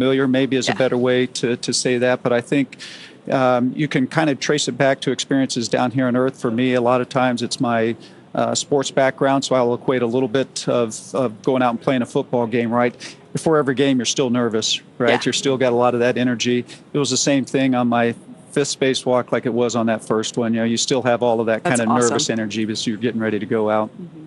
familiar, maybe is a better way to say that. But I think you can kind of trace it back to experiences down here on Earth. For me, a lot of times it's my sports background, so I'll equate a little bit of going out and playing a football game, right? Before every game, you're still nervous, right? Yeah. You're still got a lot of that energy. It was the same thing on my 5th spacewalk like it was on that first one. You know, you still have all of that kind of nervous energy as you're getting ready to go out. Mm-hmm.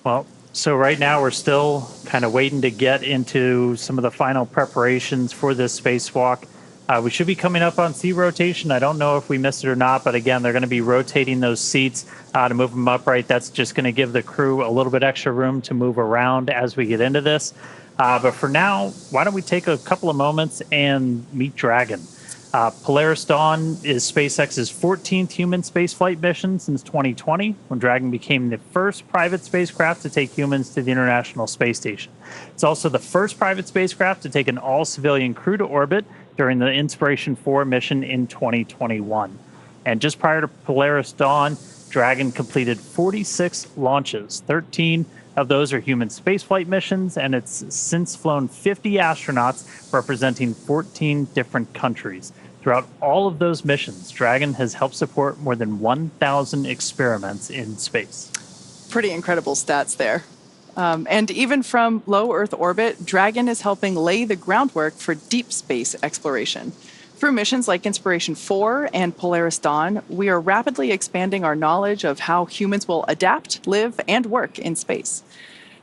Well, so right now we're still kind of waiting to get into some of the final preparations for this spacewalk. We should be coming up on seat rotation. I don't know if we missed it or not, but again, they're going to be rotating those seats to move them upright. That's just going to give the crew a little bit extra room to move around as we get into this. But for now, why don't we take a couple of moments and meet Dragon. Polaris Dawn is SpaceX's 14th human spaceflight mission since 2020, when Dragon became the first private spacecraft to take humans to the International Space Station. It's also the first private spacecraft to take an all-civilian crew to orbit during the Inspiration 4 mission in 2021. And just prior to Polaris Dawn, Dragon completed 46 launches. 13 of those are human spaceflight missions, and it's since flown 50 astronauts representing 14 different countries. Throughout all of those missions, Dragon has helped support more than 1,000 experiments in space. Pretty incredible stats there. And even from low Earth orbit, Dragon is helping lay the groundwork for deep space exploration. Through missions like Inspiration 4 and Polaris Dawn, we are rapidly expanding our knowledge of how humans will adapt, live, and work in space.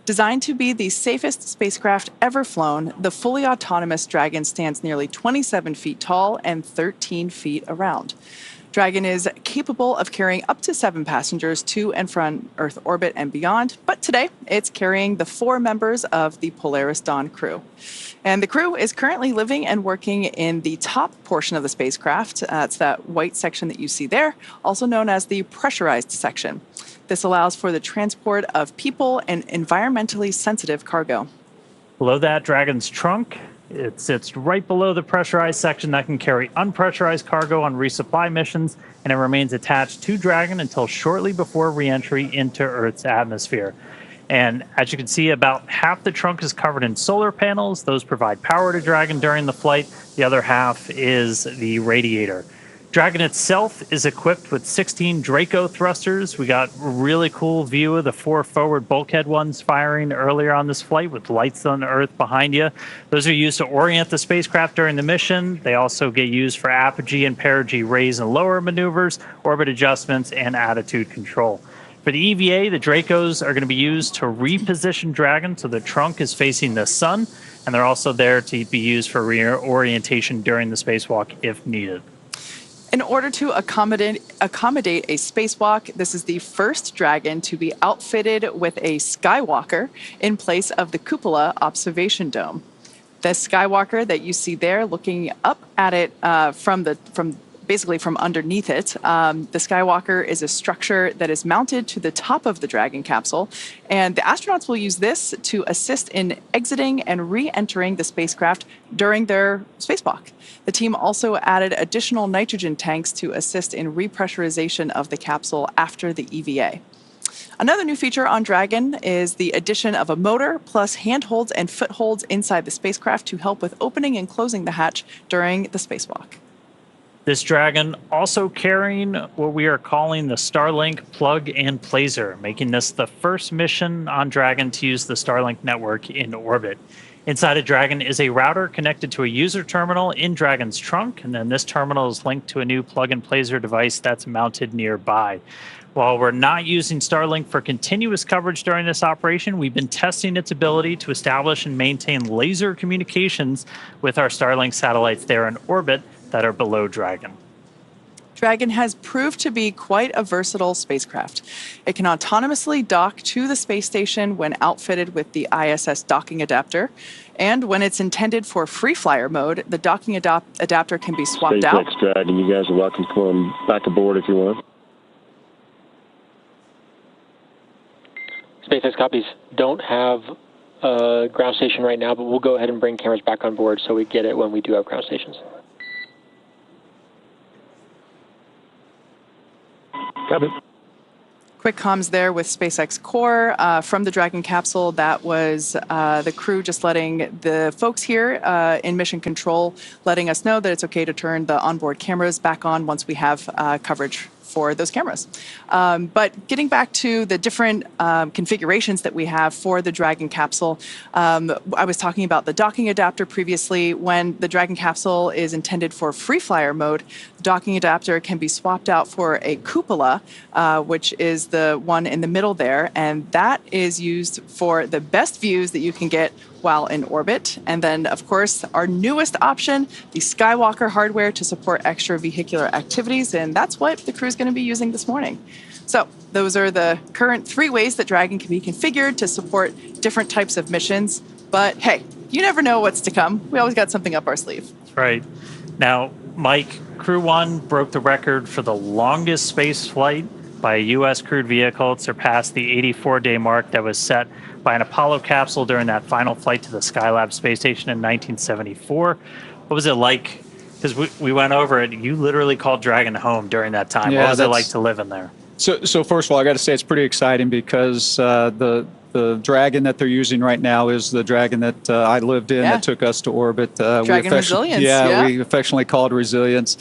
Designed to be the safest spacecraft ever flown, the fully autonomous Dragon stands nearly 27 feet tall and 13 feet around. Dragon is capable of carrying up to 7 passengers to and from Earth orbit and beyond, but today it's carrying the 4 members of the Polaris Dawn crew. And the crew is currently living and working in the top portion of the spacecraft. It's that white section that you see there, also known as the pressurized section. This allows for the transport of people and environmentally sensitive cargo. Below that, Dragon's trunk. It sits right below the pressurized section that can carry unpressurized cargo on resupply missions, and it remains attached to Dragon until shortly before re-entry into Earth's atmosphere. And as you can see, about half the trunk is covered in solar panels. Those provide power to Dragon during the flight. The other half is the radiator. Dragon itself is equipped with 16 Draco thrusters. We got a really cool view of the 4 forward bulkhead ones firing earlier on this flight with lights on Earth behind you. Those are used to orient the spacecraft during the mission. They also get used for apogee and perigee raise and lower maneuvers, orbit adjustments, and attitude control. For the EVA, the Dracos are going to be used to reposition Dragon so the trunk is facing the sun, and they're also there to be used for reorientation during the spacewalk if needed. In order to accommodate a spacewalk, this is the first Dragon to be outfitted with a Skywalker in place of the cupola observation dome. The Skywalker that you see there, looking up at it basically from underneath it, the Skywalker is a structure that is mounted to the top of the Dragon capsule, and the astronauts will use this to assist in exiting and re-entering the spacecraft during their spacewalk. The team also added additional nitrogen tanks to assist in repressurization of the capsule after the EVA. Another new feature on Dragon is the addition of a motor plus handholds and footholds inside the spacecraft to help with opening and closing the hatch during the spacewalk. This Dragon also carrying what we are calling the Starlink plug and placer, making this the first mission on Dragon to use the Starlink network in orbit. Inside of Dragon is a router connected to a user terminal in Dragon's trunk, and then this terminal is linked to a new plug and placer device that's mounted nearby. While we're not using Starlink for continuous coverage during this operation, we've been testing its ability to establish and maintain laser communications with our Starlink satellites there in orbit that are below Dragon. Dragon has proved to be quite a versatile spacecraft. It can autonomously dock to the space station when outfitted with the ISS docking adapter. And when it's intended for free flyer mode, the docking adapter can be swapped out. SpaceX Dragon, you guys are welcome to come back aboard if you want. SpaceX copies. Don't have a ground station right now, but we'll go ahead and bring cameras back on board so we get it when we do have ground stations. Copy. Quick comms there with SpaceX Core from the Dragon capsule. That was the crew just letting the folks here in mission control, letting us know that it's okay to turn the onboard cameras back on once we have coverage for those cameras. But getting back to the different configurations that we have for the Dragon capsule, I was talking about the docking adapter previously. When the Dragon capsule is intended for free flyer mode, the docking adapter can be swapped out for a cupola, which is the one in the middle there, and that is used for the best views that you can get while in orbit. And then, of course, our newest option, the Skywalker hardware to support extravehicular activities, and that's what the crew is going to be using this morning. So those are the current 3 ways that Dragon can be configured to support different types of missions. But hey, you never know what's to come. We always got something up our sleeve. That's right. Now, Mike, Crew 1 broke the record for the longest space flight by a U.S. crewed vehicle. It surpassed the 84-day mark that was set by an Apollo capsule during that final flight to the Skylab space station in 1974. What was it like? Because we went over it. You literally called Dragon home during that time. Yeah, what was it like to live in there? So first of all, I got to say it's pretty exciting because the Dragon that they're using right now is the Dragon that I lived in that took us to orbit. Dragon Resilience. Yeah, we affectionately called Resilience,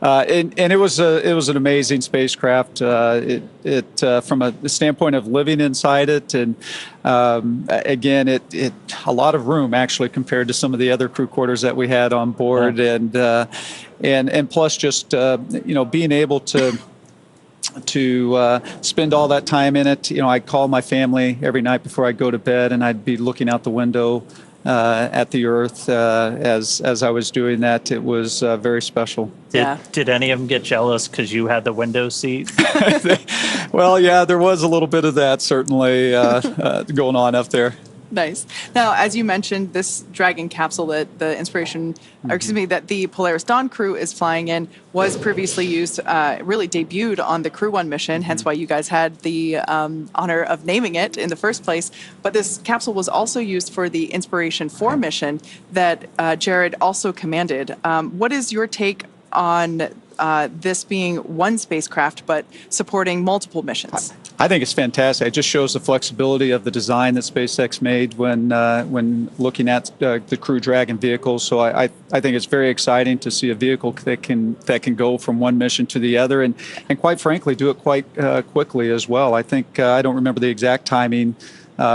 and it was an amazing spacecraft. It from a standpoint of living inside it, and again, it a lot of room actually compared to some of the other crew quarters that we had on board, and plus just being able to spend all that time in it. I'd call my family every night before I go to bed, and I'd be looking out the window at the Earth as I was doing that. It was very special. Did any of them get jealous because you had the window seat? Well, yeah, there was a little bit of that certainly going on up there. Nice. Now, as you mentioned, this Dragon capsule that the that the Polaris Dawn crew is flying in was previously used, really debuted on the Crew 1 mission, hence why you guys had the honor of naming it in the first place. But this capsule was also used for the Inspiration 4 mission that Jared also commanded. What is your take on this being one spacecraft but supporting multiple missions? I think it's fantastic. It just shows the flexibility of the design that SpaceX made when looking at the Crew Dragon vehicles. So I think it's very exciting to see a vehicle that can go from one mission to the other, and quite frankly do it quite quickly as well. I think I don't remember the exact timing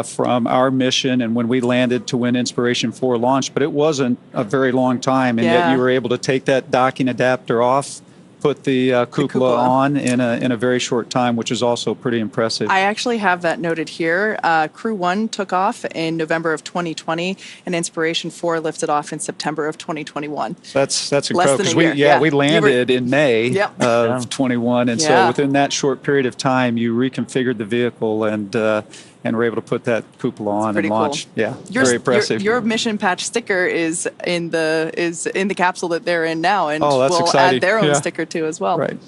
from our mission and when we landed to when Inspiration 4 launched, but it wasn't a very long time, and yet you were able to take that docking adapter off, put the cupola on in a very short time, which is also pretty impressive. I actually have that noted here. Crew 1 took off in November of 2020, and Inspiration 4 lifted off in September of 2021. That's incredible, because we landed in May of 21, and so within that short period of time, you reconfigured the vehicle and were able to put that cupola on and launch. Cool. Yeah, very impressive. Your mission patch sticker is in the capsule that they're in now, and we'll add their own sticker too as well. Right.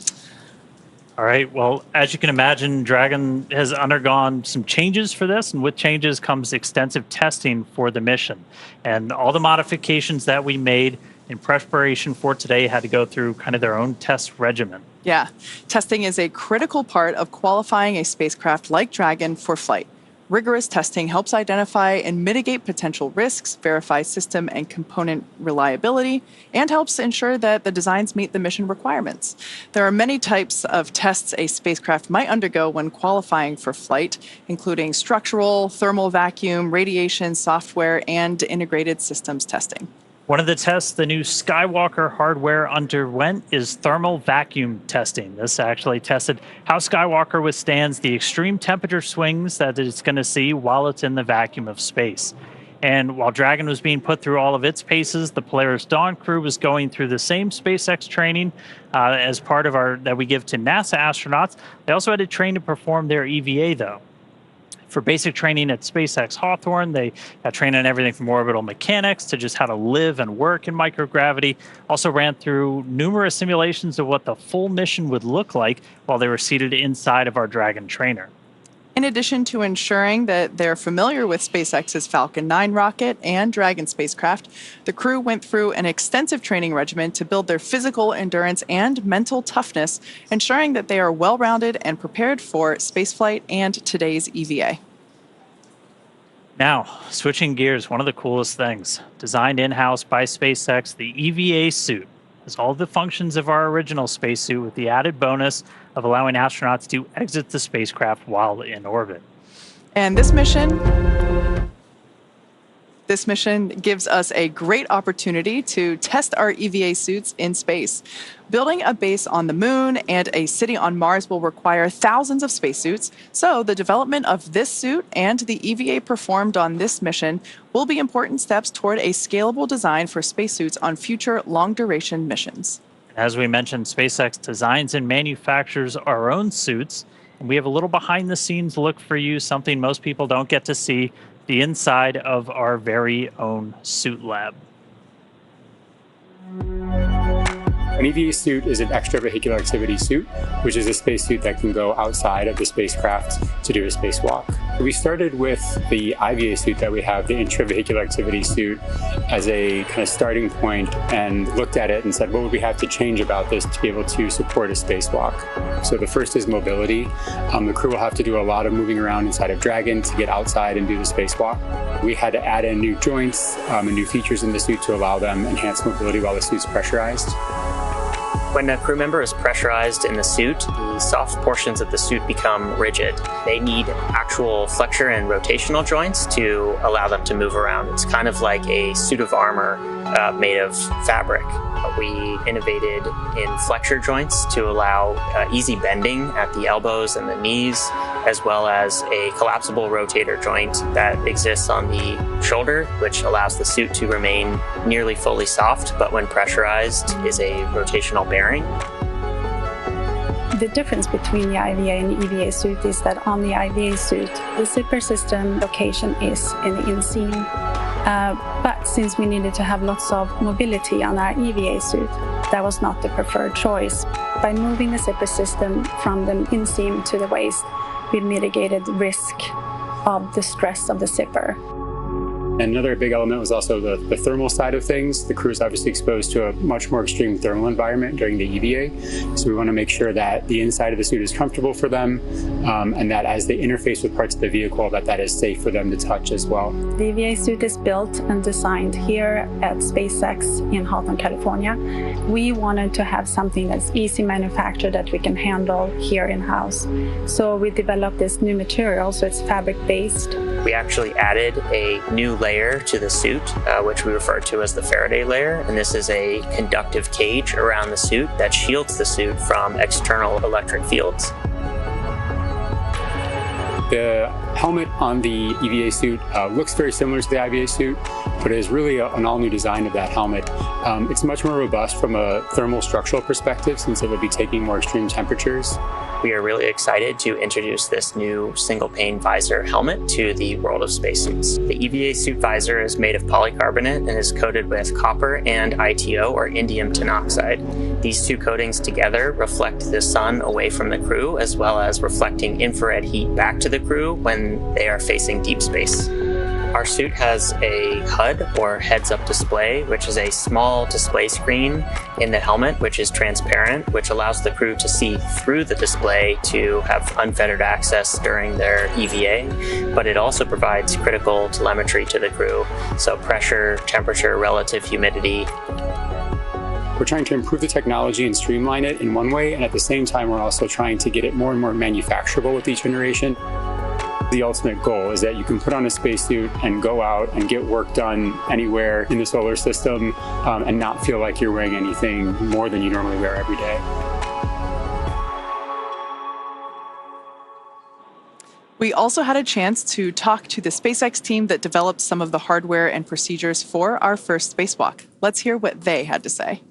All right. Well, as you can imagine, Dragon has undergone some changes for this, and with changes comes extensive testing for the mission. And all the modifications that we made in preparation for today had to go through kind of their own test regimen. Yeah. Testing is a critical part of qualifying a spacecraft like Dragon for flight. Rigorous testing helps identify and mitigate potential risks, verify system and component reliability, and helps ensure that the designs meet the mission requirements. There are many types of tests a spacecraft might undergo when qualifying for flight, including structural, thermal vacuum, radiation, software, and integrated systems testing. One of the tests the new Skywalker hardware underwent is thermal vacuum testing. This actually tested how Skywalker withstands the extreme temperature swings that it's going to see while it's in the vacuum of space. And while Dragon was being put through all of its paces, the Polaris Dawn crew was going through the same SpaceX training as part of that we give to NASA astronauts. They also had to train to perform their EVA, though. For basic training at SpaceX Hawthorne, they got trained on everything from orbital mechanics to just how to live and work in microgravity. Also ran through numerous simulations of what the full mission would look like while they were seated inside of our Dragon trainer. In addition to ensuring that they're familiar with SpaceX's Falcon 9 rocket and Dragon spacecraft, the crew went through an extensive training regimen to build their physical endurance and mental toughness, ensuring that they are well-rounded and prepared for spaceflight and today's EVA. Now, switching gears, one of the coolest things, designed in-house by SpaceX, the EVA suit has all the functions of our original spacesuit with the added bonus of allowing astronauts to exit the spacecraft while in orbit. And this mission gives us a great opportunity to test our EVA suits in space. Building a base on the moon and a city on Mars will require thousands of spacesuits, so the development of this suit and the EVA performed on this mission will be important steps toward a scalable design for spacesuits on future long-duration missions. As we mentioned, SpaceX designs and manufactures our own suits, and we have a little behind-the-scenes look for you, something most people don't get to see, the inside of our very own suit lab. An EVA suit is an extravehicular activity suit, which is a spacesuit that can go outside of the spacecraft to do a spacewalk. We started with the IVA suit that we have, the intravehicular activity suit, as a kind of starting point, and looked at it and said, what would we have to change about this to be able to support a spacewalk? So the first is mobility. The crew will have to do a lot of moving around inside of Dragon to get outside and do the spacewalk. We had to add in new joints and new features in the suit to allow them enhanced mobility while the suit's pressurized. When a crew member is pressurized in the suit, the soft portions of the suit become rigid. They need actual flexure and rotational joints to allow them to move around. It's kind of like a suit of armor made of fabric. We innovated in flexure joints to allow easy bending at the elbows and the knees, as well as a collapsible rotator joint that exists on the shoulder, which allows the suit to remain nearly fully soft, but when pressurized is a rotational bearing. The difference between the IVA and the EVA suit is that on the IVA suit, the zipper system location is in the inseam. But since we needed to have lots of mobility on our EVA suit, that was not the preferred choice. By moving the zipper system from the inseam to the waist, we mitigated risk of the stress of the zipper. And another big element was also the thermal side of things. The crew is obviously exposed to a much more extreme thermal environment during the EVA. So we want to make sure that the inside of the suit is comfortable for them, and that as they interface with parts of the vehicle, that is safe for them to touch as well. The EVA suit is built and designed here at SpaceX in Houghton, California. We wanted to have something that's easy manufactured that we can handle here in-house. So we developed this new material, so it's fabric-based. We actually added a new layer to the suit, which we refer to as the Faraday layer. And this is a conductive cage around the suit that shields the suit from external electric fields. The helmet on the EVA suit looks very similar to the IVA suit, but it is really an all-new design of that helmet. It's much more robust from a thermal structural perspective, since it will be taking more extreme temperatures. We are really excited to introduce this new single-pane visor helmet to the world of spacesuits. The EVA suit visor is made of polycarbonate and is coated with copper and ITO, or indium tenoxide. These two coatings together reflect the sun away from the crew, as well as reflecting infrared heat back to the crew when they are facing deep space. Our suit has a HUD, or heads-up display, which is a small display screen in the helmet, which is transparent, which allows the crew to see through the display to have unfettered access during their EVA, but it also provides critical telemetry to the crew, so pressure, temperature, relative humidity. We're trying to improve the technology and streamline it in one way, and at the same time, we're also trying to get it more and more manufacturable with each generation. The ultimate goal is that you can put on a spacesuit and go out and get work done anywhere in the solar system and not feel like you're wearing anything more than you normally wear every day. We also had a chance to talk to the SpaceX team that developed some of the hardware and procedures for our first spacewalk. Let's hear what they had to say.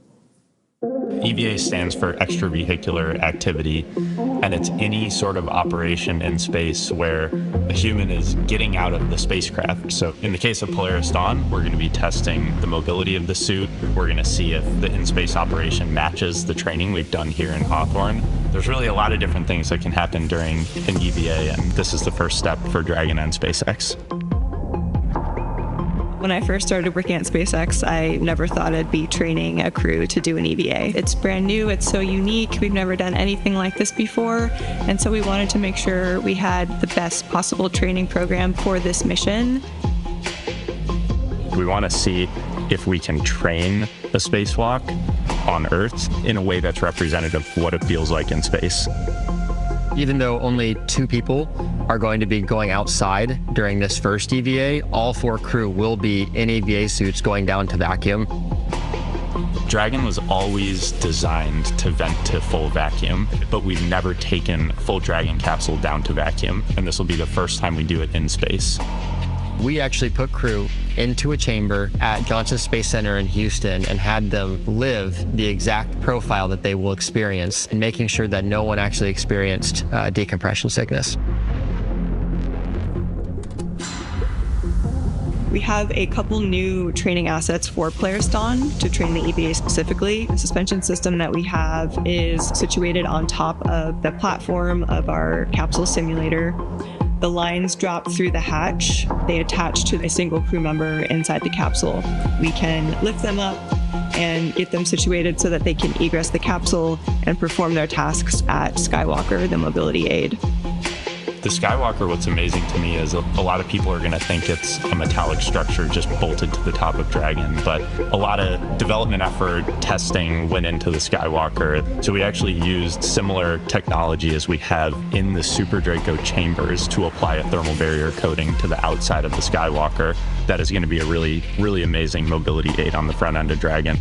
EVA stands for extravehicular activity. and it's any sort of operation in space where a human is getting out of the spacecraft. So in the case of Polaris Dawn, we're going to be testing the mobility of the suit. We're going to see if the in-space operation matches the training we've done here in Hawthorne. There's really a lot of different things that can happen during an EVA, and this is the first step for Dragon and SpaceX. When I first started working at SpaceX, I never thought I'd be training a crew to do an EVA. It's brand new, it's so unique, we've never done anything like this before, and so we wanted to make sure we had the best possible training program for this mission. We want to see if we can train a spacewalk on Earth in a way that's representative of what it feels like in space. Even though only 2 people are going to be going outside during this first EVA, all 4 crew will be in EVA suits going down to vacuum. Dragon was always designed to vent to full vacuum, but we've never taken a full Dragon capsule down to vacuum, and this will be the first time we do it in space. We actually put crew into a chamber at Johnson Space Center in Houston and had them live the exact profile that they will experience, and making sure that no one actually experienced decompression sickness. We have a couple new training assets for Polaris Dawn to train the EVA specifically. The suspension system that we have is situated on top of the platform of our capsule simulator. The lines drop through the hatch. They attach to a single crew member inside the capsule. We can lift them up and get them situated so that they can egress the capsule and perform their tasks at Skywalker, the mobility aid. The Skywalker, what's amazing to me is a lot of people are going to think it's a metallic structure just bolted to the top of Dragon, but a lot of development effort, testing went into the Skywalker. So we actually used similar technology as we have in the Super Draco chambers to apply a thermal barrier coating to the outside of the Skywalker. That is going to be a really, really amazing mobility aid on the front end of Dragon.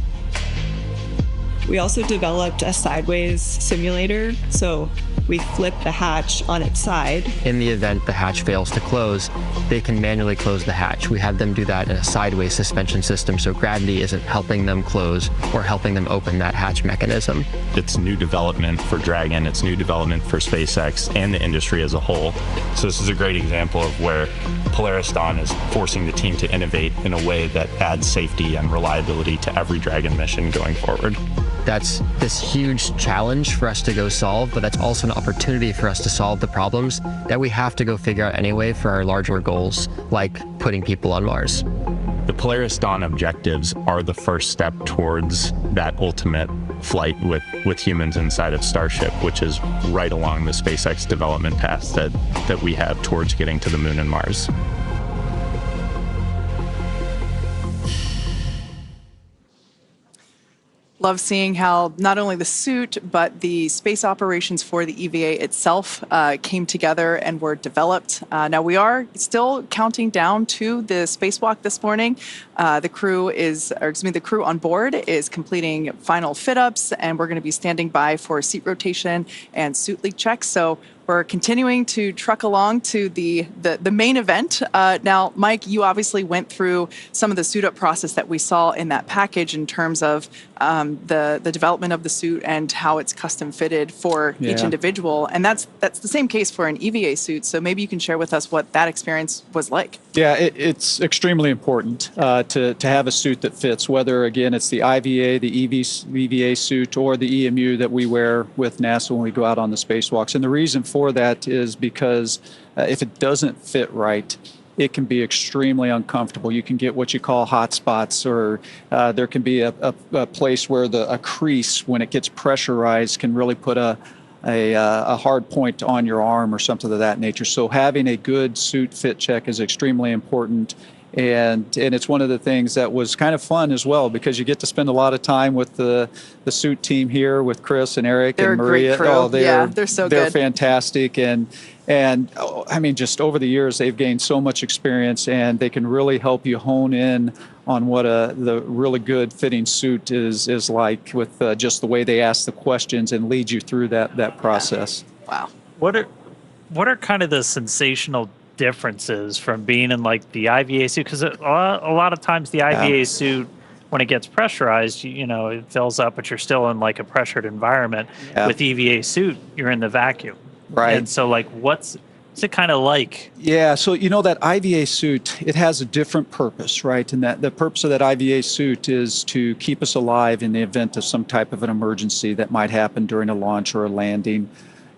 We also developed a sideways simulator, so we flip the hatch on its side. In the event the hatch fails to close, they can manually close the hatch. We have them do that in a sideways suspension system, so gravity isn't helping them close or helping them open that hatch mechanism. It's new development for Dragon, it's new development for SpaceX and the industry as a whole. So this is a great example of where Polaris Dawn is forcing the team to innovate in a way that adds safety and reliability to every Dragon mission going forward. That's this huge challenge for us to go solve, but that's also an opportunity for us to solve the problems that we have to go figure out anyway for our larger goals, like putting people on Mars. The Polaris Dawn objectives are the first step towards that ultimate flight with humans inside of Starship, which is right along the SpaceX development path that we have towards getting to the Moon and Mars. Love seeing how not only the suit, but the space operations for the EVA itself came together and were developed. Now we are still counting down to the spacewalk this morning. The crew on board is completing final fit-ups, and we're going to be standing by for seat rotation and suit leak checks. So we're continuing to truck along to the main event. Now, Mike, you obviously went through some of the suit-up process that we saw in that package in terms of the development of the suit and how it's custom fitted for each individual. And that's the same case for an EVA suit. So maybe you can share with us what that experience was like. Yeah, it's extremely important to have a suit that fits, whether, again, it's the IVA, the EVA suit, or the EMU that we wear with NASA when we go out on the spacewalks. And the reason for that is because if it doesn't fit right, it can be extremely uncomfortable. You can get what you call hot spots, or there can be a place where a crease, when it gets pressurized, can really put a hard point on your arm or something of that nature. So having a good suit fit check is extremely important. And it's one of the things that was kind of fun as well, because you get to spend a lot of time with the suit team here with Chris and Eric they're and Maria. A great crew. They're so good. They're fantastic. And I mean, just over the years, they've gained so much experience, and they can really help you hone in on what the really good fitting suit is like, with just the way they ask the questions and lead you through that process. Wow. What are kind of the sensational differences from being in like the IVA suit? Because a lot of times the IVA suit when it gets pressurized, it fills up, but you're still in like a pressured environment. Yeah. With EVA suit, you're in the vacuum. Right. And so like, what's it kind of like? Yeah, so that IVA suit, it has a different purpose, right? And that the purpose of that IVA suit is to keep us alive in the event of some type of an emergency that might happen during a launch or a landing.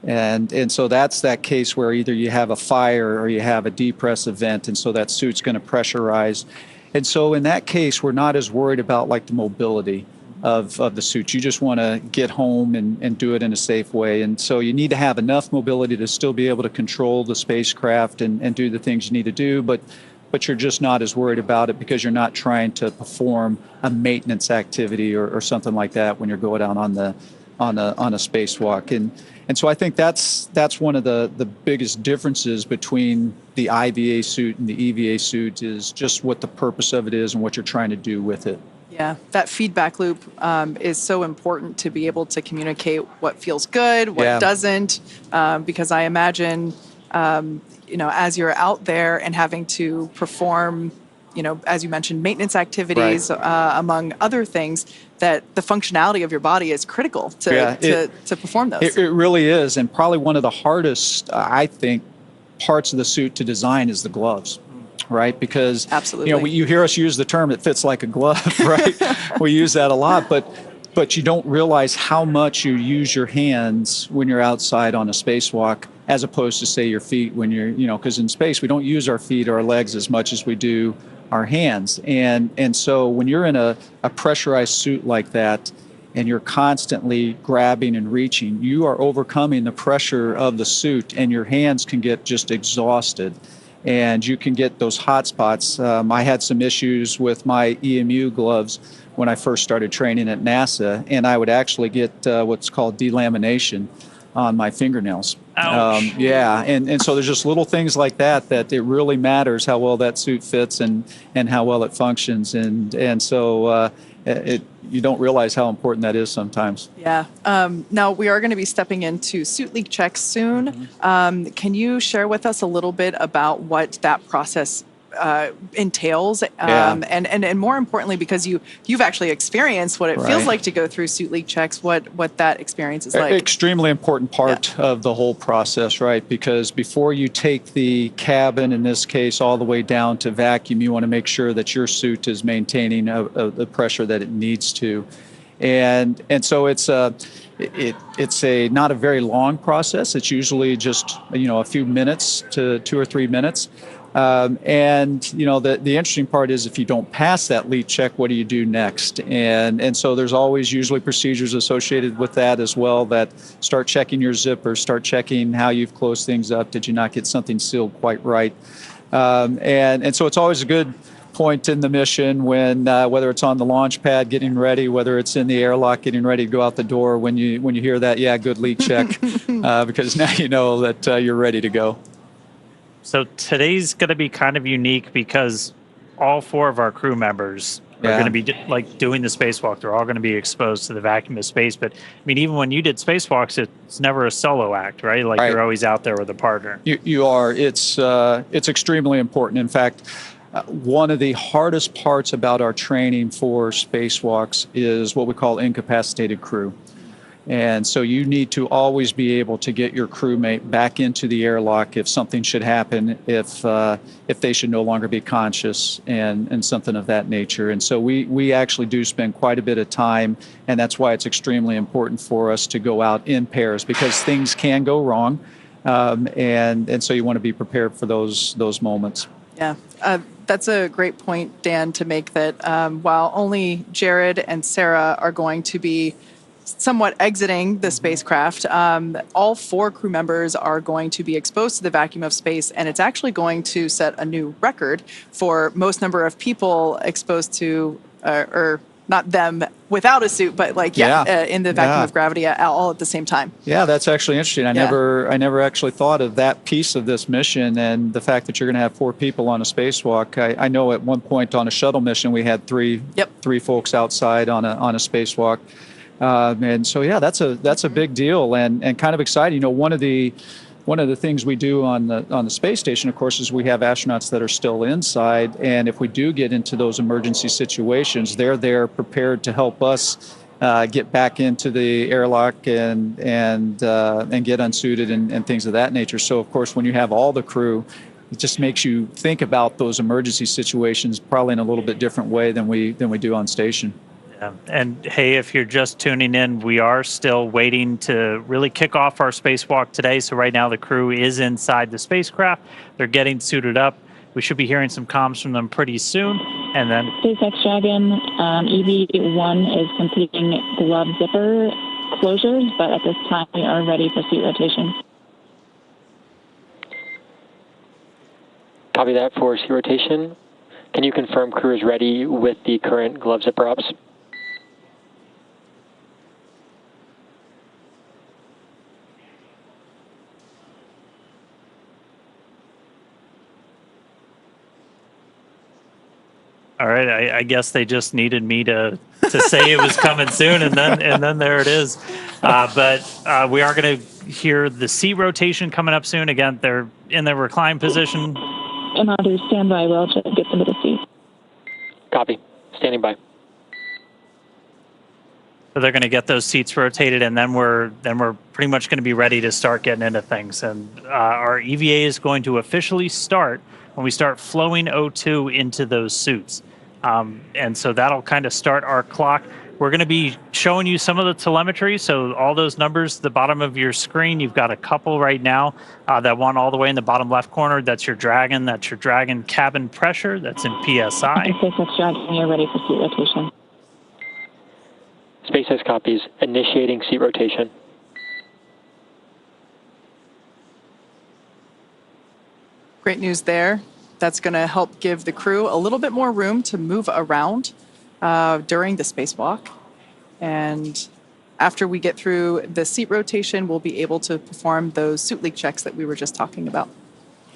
And so that's that case where either you have a fire or you have a depress event, and so that suit's going to pressurize. And so in that case, we're not as worried about like the mobility of the suit. You just want to get home and do it in a safe way. And so you need to have enough mobility to still be able to control the spacecraft and do the things you need to do, but you're just not as worried about it because you're not trying to perform a maintenance activity or something like that when you're going out on a spacewalk. And so I think that's one of the biggest differences between the IVA suit and the EVA suit is just what the purpose of it is and what you're trying to do with it. Yeah, that feedback loop is so important to be able to communicate what feels good, what doesn't, because I imagine, as you're out there and having to perform, as you mentioned, maintenance activities, among other things, that the functionality of your body is critical to perform those. It really is, and probably one of the hardest, I think, parts of the suit to design is the gloves. Right, because absolutely, you hear us use the term "it fits like a glove," right? We use that a lot, but you don't realize how much you use your hands when you're outside on a spacewalk, as opposed to say your feet when you're, because in space we don't use our feet or our legs as much as we do our hands, and so when you're in a pressurized suit like that, and you're constantly grabbing and reaching, you are overcoming the pressure of the suit, and your hands can get just exhausted. And you can get those hot spots. I had some issues with my EMU gloves when I first started training at NASA, and I would actually get what's called delamination on my fingernails. Ouch. And so there's just little things like that it really matters how well that suit fits and how well it functions. And so you don't realize how important that is sometimes. Yeah. Now, we are going to be stepping into suit leak checks soon. Can you share with us a little bit about what that process entails? And more importantly, because you've actually experienced what it feels like to go through suit leak checks, what that experience is like. Extremely important part of the whole process, right? Because before you take the cabin, in this case, all the way down to vacuum, you want to make sure that your suit is maintaining the pressure that it needs to. And so it's not a very long process. It's usually just a few minutes to 2 or 3 minutes. And the interesting part is if you don't pass that leak check, what do you do next? And so there's always usually procedures associated with that as well, that start checking your zippers, start checking how you've closed things up. Did you not get something sealed quite right? And so it's always a good point in the mission when whether it's on the launch pad getting ready, whether it's in the airlock getting ready to go out the door, when you hear that, good leak check, because now you know that you're ready to go. So today's going to be kind of unique because all 4 of our crew members are going to be doing the spacewalk. They're all going to be exposed to the vacuum of space. But I mean, even when you did spacewalks, it's never a solo act, right? You're always out there with a partner. You are. It's extremely important. In fact, one of the hardest parts about our training for spacewalks is what we call incapacitated crew. And so you need to always be able to get your crewmate back into the airlock if something should happen, if they should no longer be conscious and something of that nature. And so we actually do spend quite a bit of time, and that's why it's extremely important for us to go out in pairs, because things can go wrong. And so you want to be prepared for those moments. Yeah. That's a great point, Dan, to make, that while only Jared and Sarah are going to be somewhat exiting the spacecraft, all 4 crew members are going to be exposed to the vacuum of space, and it's actually going to set a new record for most number of people exposed to, or not them without a suit, but in the vacuum of gravity all at the same time. Yeah, that's actually interesting. I never actually thought of that piece of this mission, and the fact that you're going to have 4 people on a spacewalk. I know at one point on a shuttle mission we had three folks outside on a spacewalk. And so that's a big deal and kind of exciting. One of one of the things we do on the space station, of course, is we have astronauts that are still inside, and if we do get into those emergency situations, they're there prepared to help us get back into the airlock and get unsuited and things of that nature. So, of course, when you have all the crew, it just makes you think about those emergency situations probably in a little bit different way than we do on station. Yeah. And hey, if you're just tuning in, we are still waiting to really kick off our spacewalk today. So right now the crew is inside the spacecraft. They're getting suited up. We should be hearing some comms from them pretty soon. And then SpaceX Dragon EV1 is completing glove zipper closures, but at this time we are ready for seat rotation. Copy that for seat rotation. Can you confirm crew is ready with the current glove zipper ups? all right, I guess they just needed me to say it was coming soon, and then there it is. But we are going to hear the seat rotation coming up soon. Again, they're in their recline position. And I'll do standby well to get them to the seat. Copy. Standing by. So they're going to get those seats rotated, and then we're pretty much going to be ready to start getting into things. And our EVA is going to officially start when we start flowing O2 into those suits. And so that'll kind of start our clock. We're going to be showing you some of the telemetry. So all those numbers, the bottom of your screen, you've got a couple right now. That one all the way in the bottom left corner, that's your Dragon. That's your Dragon cabin pressure. That's in PSI. SpaceX Dragon, you're ready for seat rotation. SpaceX copies. Initiating seat rotation. Great news there. That's going to help give the crew a little bit more room to move around during the spacewalk. And after we get through the seat rotation, we'll be able to perform those suit leak checks that we were just talking about.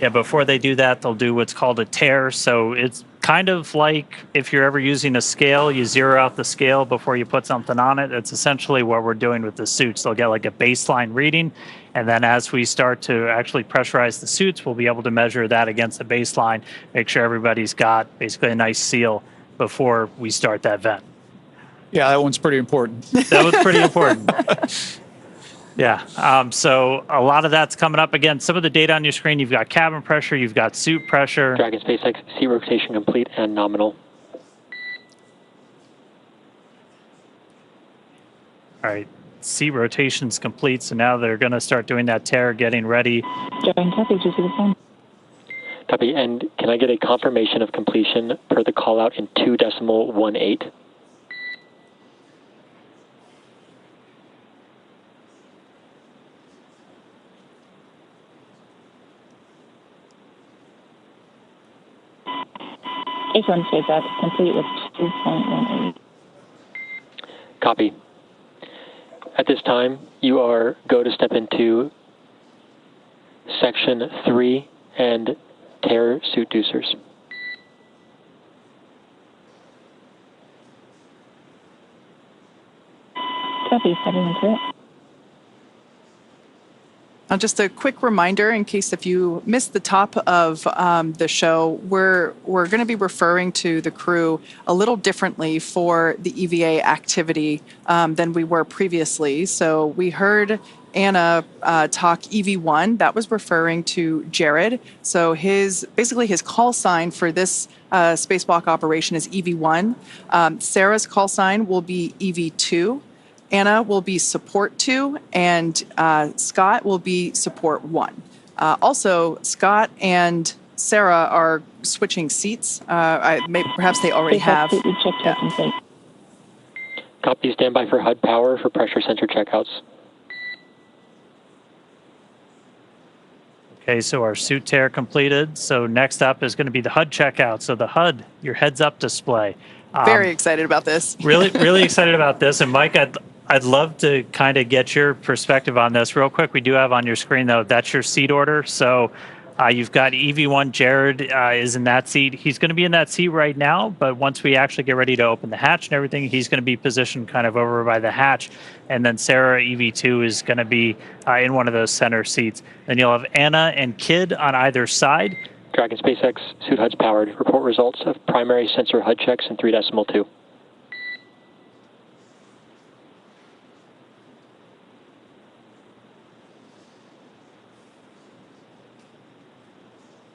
Yeah, before they do that, they'll do what's called a tear. So it's kind of like if you're ever using a scale, you zero out the scale before you put something on it. It's essentially what we're doing with the suits. They'll get like a baseline reading, and then as we start to actually pressurize the suits, we'll be able to measure that against the baseline, make sure everybody's got basically a nice seal before we start that vent. Yeah, that one's pretty important. That was pretty important. Yeah, so a lot of that's coming up. Again, some of the data on your screen, you've got cabin pressure, you've got suit pressure. Dragon SpaceX, seat rotation complete and nominal. All right, seat rotation's complete, so now they're going to start doing that tear, getting ready. Dragon copy, do you see the phone? Copy, and can I get a confirmation of completion per the call out in 2.18? H1 SpaceX, complete with 2.18. Copy. At this time, you are go to step into section 3 and tear suit deucers. Copy, stepping into it. Just a quick reminder, in case if you missed the top of the show, we're going to be referring to the crew a little differently for the EVA activity than we were previously. So we heard Anna talk EV1. That was referring to Jared. So basically his call sign for this spacewalk operation is EV1. Sarah's call sign will be EV2. Anna will be support 2, and Scott will be support 1. Also, Scott and Sarah are switching seats. Perhaps they already have. Yeah. Copy, standby for HUD power for pressure sensor checkouts. Okay, so our suit tear completed. So next up is going to be the HUD checkout. So the HUD, your heads-up display. Very excited about this. Really excited about this. And Mike, I'd love to kind of get your perspective on this real quick. We do have on your screen, though, that's your seat order. So You've got EV1 Jared is in that seat. He's going to be in that seat right now, but once we actually get ready to open the hatch and everything, he's going to be positioned kind of over by the hatch. And then Sarah, EV2, is going to be in one of those center seats. Then you'll have Anna and Kid on either side. Dragon SpaceX, suit HUD's powered. Report results of primary sensor HUD checks in 3.2.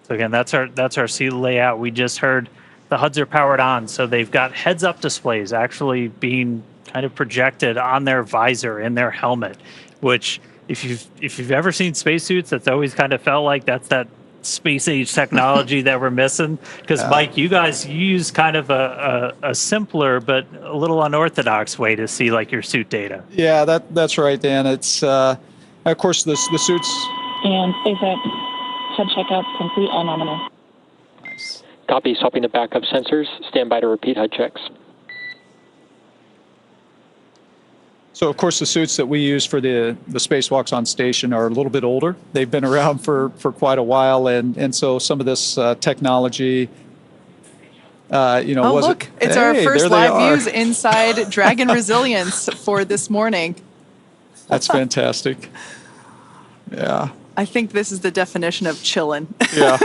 So again, that's our seat layout. We just heard the HUDs are powered on, so they've got heads-up displays actually being kind of projected on their visor in their helmet, which if you've ever seen spacesuits, that's always kind of felt like that's that space age technology that we're missing. Because Mike, you use kind of a simpler but a little unorthodox way to see like your suit data. Yeah, that's right, Dan. It's of course the suits. And SpaceX HUD checkup complete, all nominal. Nice. Copy, swapping to backup sensors. Stand by to repeat HUD checks. So, of course, the suits that we use for the spacewalks on station are a little bit older. They've been around for quite a while, and so some of this technology, Oh, look, it's our first live views inside Dragon Resilience for this morning. That's fantastic. Yeah. I think this is the definition of chillin'. Yeah.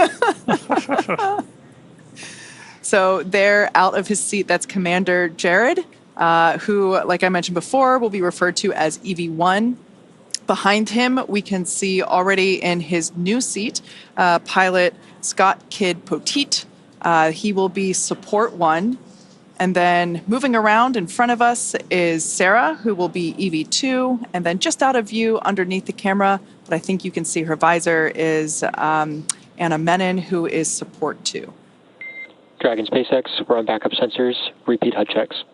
So there, out of his seat, that's Commander Jared, who, like I mentioned before, will be referred to as EV1. Behind him, we can see already in his new seat, pilot Scott Kidd Poteet. He will be Support 1. And then moving around in front of us is Sarah, who will be EV2. And then just out of view underneath the camera, but I think you can see her visor, is Anna Menon, who is Support 2. Dragon SpaceX, we're on backup sensors. Repeat HUD checks.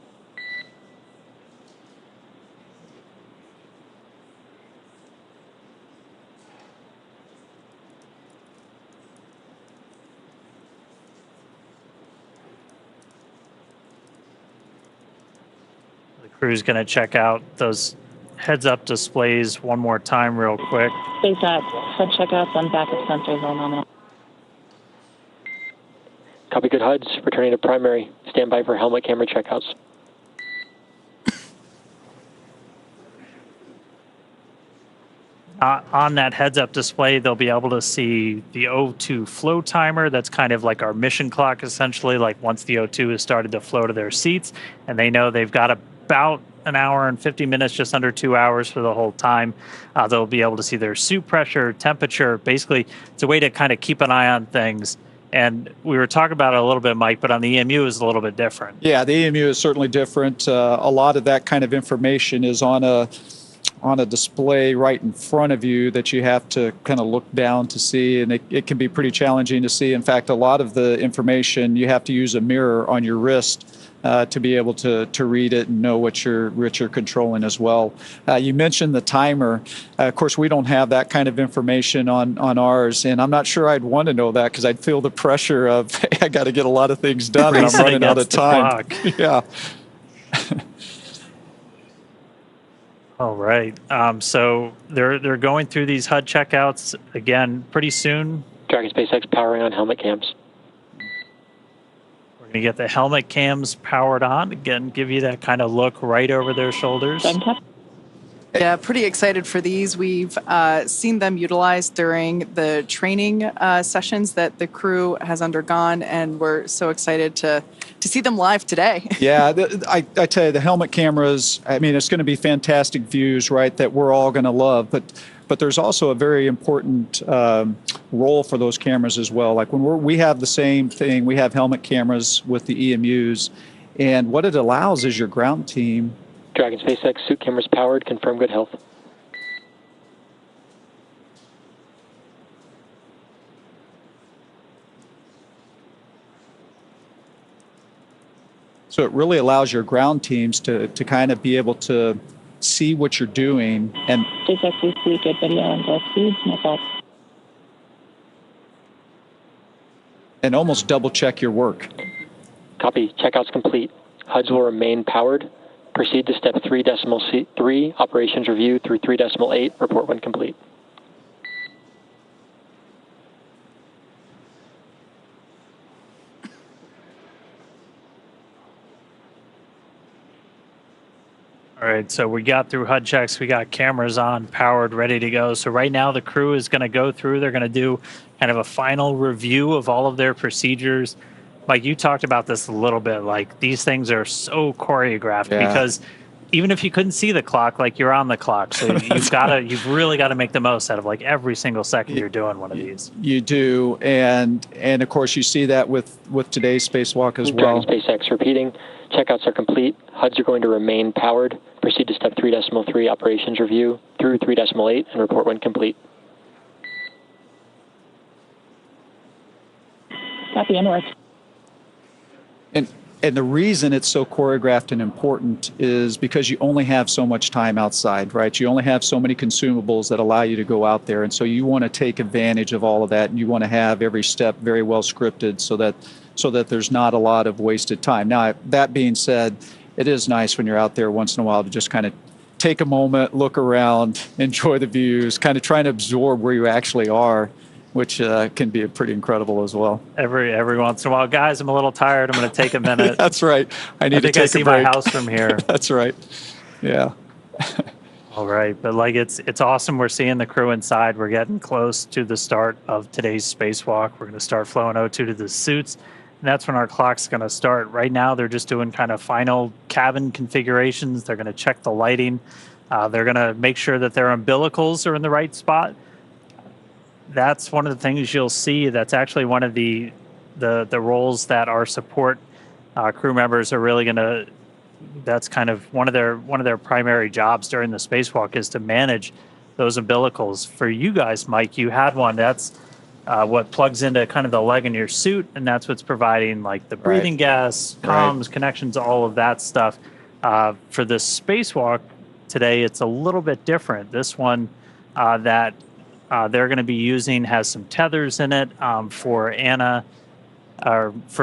The crew's going to check out those heads-up displays one more time real quick. SpaceX HUD checkups on backup sensors, all nominal. Copy, good HUDs. Returning to primary. Stand by for helmet camera checkouts. On that heads-up display, they'll be able to see the O2 flow timer. That's kind of like our mission clock, essentially, like once the O2 has started to flow to their seats, and they know they've got about an hour and 50 minutes, just under 2 hours for the whole time. They'll be able to see their suit pressure, temperature. Basically, it's a way to kind of keep an eye on things. And we were talking about it a little bit, Mike, but on the EMU is a little bit different. Yeah, the EMU is certainly different. A lot of that kind of information is on a display right in front of you that you have to kind of look down to see, and it can be pretty challenging to see. In fact, a lot of the information, you have to use a mirror on your wrist to be able to read it and know what you're controlling as well. You mentioned the timer. Of course, we don't have that kind of information on ours, and I'm not sure I'd want to know that because I'd feel the pressure of, hey, I got to get a lot of things done and I'm running out of time. Yeah. All right. So they're going through these HUD checkouts again pretty soon. Dragon SpaceX powering on helmet cams. We're going to get the helmet cams powered on. Again, give you that kind of look right over their shoulders. Yeah, pretty excited for these. We've seen them utilized during the training sessions that the crew has undergone, and we're so excited to see them live today. Yeah, I tell you, the helmet cameras, I mean, it's going to be fantastic views, right, that we're all going to love. But there's also a very important role for those cameras as well. Like when we have the same thing, we have helmet cameras with the EMUs, and what it allows is your ground team. Dragon SpaceX, suit cameras powered, confirm good health. So it really allows your ground teams to kind of be able to see what you're doing. And SpaceX, we see good video and both speeds, no fault. And almost double check your work. Copy, checkouts complete. HUDs will remain powered. Proceed to step 3.3, operations review through 3.8, report when complete. All right, so we got through HUD checks, we got cameras on, powered, ready to go. So right now the crew is going to go through, they're going to do kind of a final review of all of their procedures. Like you talked about this a little bit, like these things are so choreographed because even if you couldn't see the clock, like you're on the clock. So you've really got to make the most out of like every single second you're doing one of these. You do, and of course you see that with today's spacewalk as well. Dragon SpaceX repeating. Checkouts are complete. HUDs are going to remain powered. Proceed to step 3.3 operations review through 3.8 and report when complete. Copy and work. And the reason it's so choreographed and important is because you only have so much time outside, right? You only have so many consumables that allow you to go out there. And so you want to take advantage of all of that, and you want to have every step very well scripted so that there's not a lot of wasted time. Now, that being said, it is nice when you're out there once in a while to just kind of take a moment, look around, enjoy the views, kind of trying to absorb where you actually are, which can be pretty incredible as well. Every once in a while, guys, I'm a little tired. I'm going to take a minute. That's right. I need to take a break. I see my house from here. That's right. Yeah. All right, but like it's awesome. We're seeing the crew inside. We're getting close to the start of today's spacewalk. We're going to start flowing O2 to the suits, and that's when our clock's going to start. Right now, they're just doing kind of final cabin configurations. They're going to check the lighting. They're going to make sure that their umbilicals are in the right spot. That's one of the things you'll see. That's actually one of the roles that our support crew members are really going to. That's kind of one of their primary jobs during the spacewalk is to manage those umbilicals. For you guys, Mike, you had one. That's what plugs into kind of the leg in your suit, and that's what's providing like the breathing gas, comms, connections, all of that stuff. For this spacewalk today, it's a little bit different. This one that they're going to be using has some tethers in it for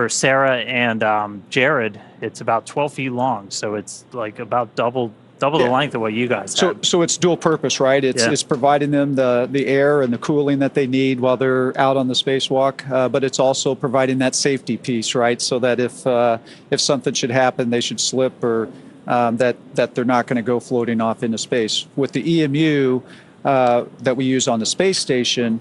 Sarah and Jared. It's about 12 feet long, so it's like about double the length of what you guys have. So it's dual purpose, right? It's providing them the air and the cooling that they need while they're out on the spacewalk, but it's also providing that safety piece, right? So that if something should happen, they should slip or that they're not going to go floating off into space. With the EMU that we use on the space station,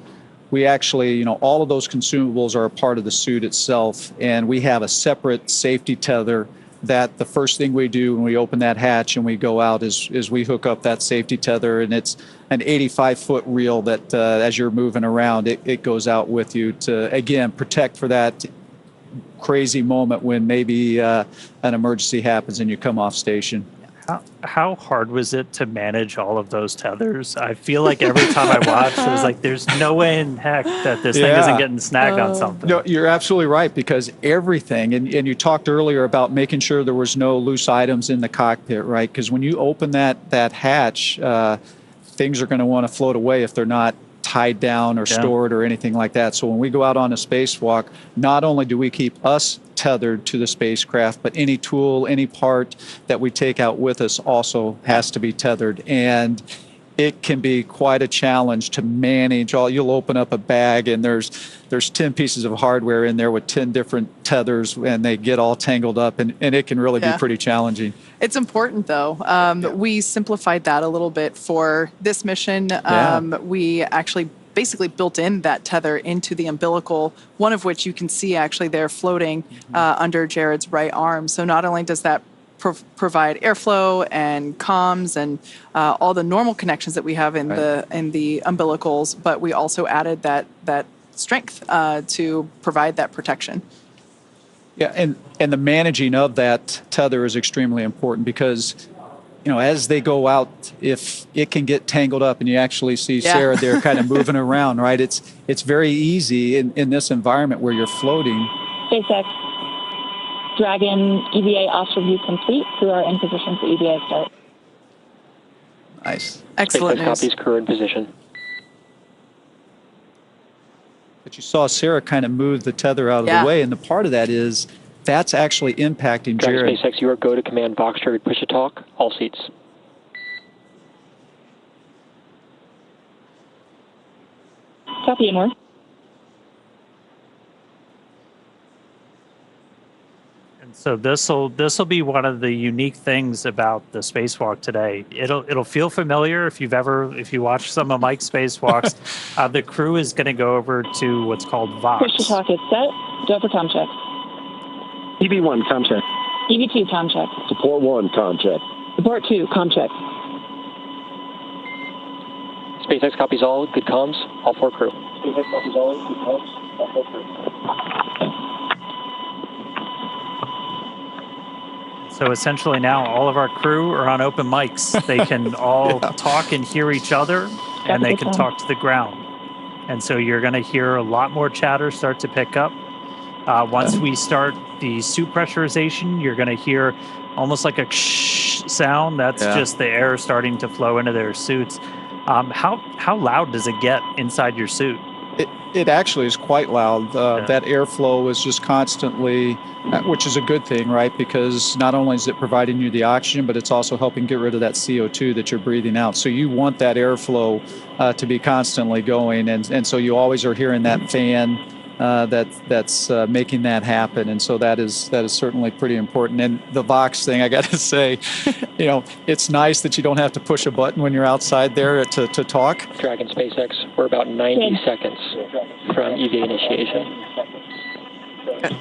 we actually, all of those consumables are a part of the suit itself, and we have a separate safety tether that the first thing we do when we open that hatch and we go out is we hook up that safety tether, and it's an 85-foot reel that as you're moving around, it goes out with you to, again, protect for that crazy moment when maybe an emergency happens and you come off station. How hard was it to manage all of those tethers? I feel like every time I watched, it was like, there's no way in heck that this thing isn't getting snagged on something. No, you're absolutely right, because everything, and you talked earlier about making sure there was no loose items in the cockpit, right? Because when you open that hatch, things are going to want to float away if they're not tied down or stored or anything like that. So when we go out on a spacewalk, not only do we keep us tethered to the spacecraft, but any tool, any part that we take out with us also has to be tethered. And it can be quite a challenge to manage all. You'll open up a bag and there's 10 pieces of hardware in there with 10 different tethers, and they get all tangled up, and it can really be pretty challenging. It's important, though. We simplified that a little bit for this mission. We actually basically built in that tether into the umbilical, one of which you can see actually there floating under Jared's right arm. So not only does that provide airflow and comms and all the normal connections that we have in the umbilicals, but we also added that strength to provide that protection. Yeah, and the managing of that tether is extremely important, because as they go out, if it can get tangled up, and you actually see Sarah there kind of moving around, right? It's very easy in this environment where you're floating. SpaceX Dragon EVA off review complete. Crew are in position for EVA start. Nice. Excellent news. Copies, crew in position. But you saw Sarah kind of move the tether out of the way, and the part of that is that's actually impacting Dragon Jared. SpaceX, you are go to command box trigger push to talk, all seats. Copy and work. And So this'll be one of the unique things about the spacewalk today. It'll feel familiar if you watch some of Mike's spacewalks. The crew is going to go over to what's called Vox. Push to talk is set. Go for com check. EV1, com check. EV2, com check. Support 1, com check. Support 2, com check. SpaceX copies all. Good comms. All 4 crew. SpaceX copies all. Good comms. All 4 crew. So essentially now all of our crew are on open mics. They can all talk and hear each other, and they can talk to the ground. And so you're going to hear a lot more chatter start to pick up. Once we start the suit pressurization, you're going to hear almost like a shh sound. That's just the air starting to flow into their suits. How loud does it get inside your suit? It actually is quite loud. That airflow is just constantly, which is a good thing, right? Because not only is it providing you the oxygen, but it's also helping get rid of that CO2 that you're breathing out. So you want that airflow to be constantly going, and so you always are hearing that fan that's making that happen. And so that is certainly pretty important. And the Vox thing, I got to say, it's nice that you don't have to push a button when you're outside there to talk. Dragon SpaceX, we're about 90 seconds from EVA initiation.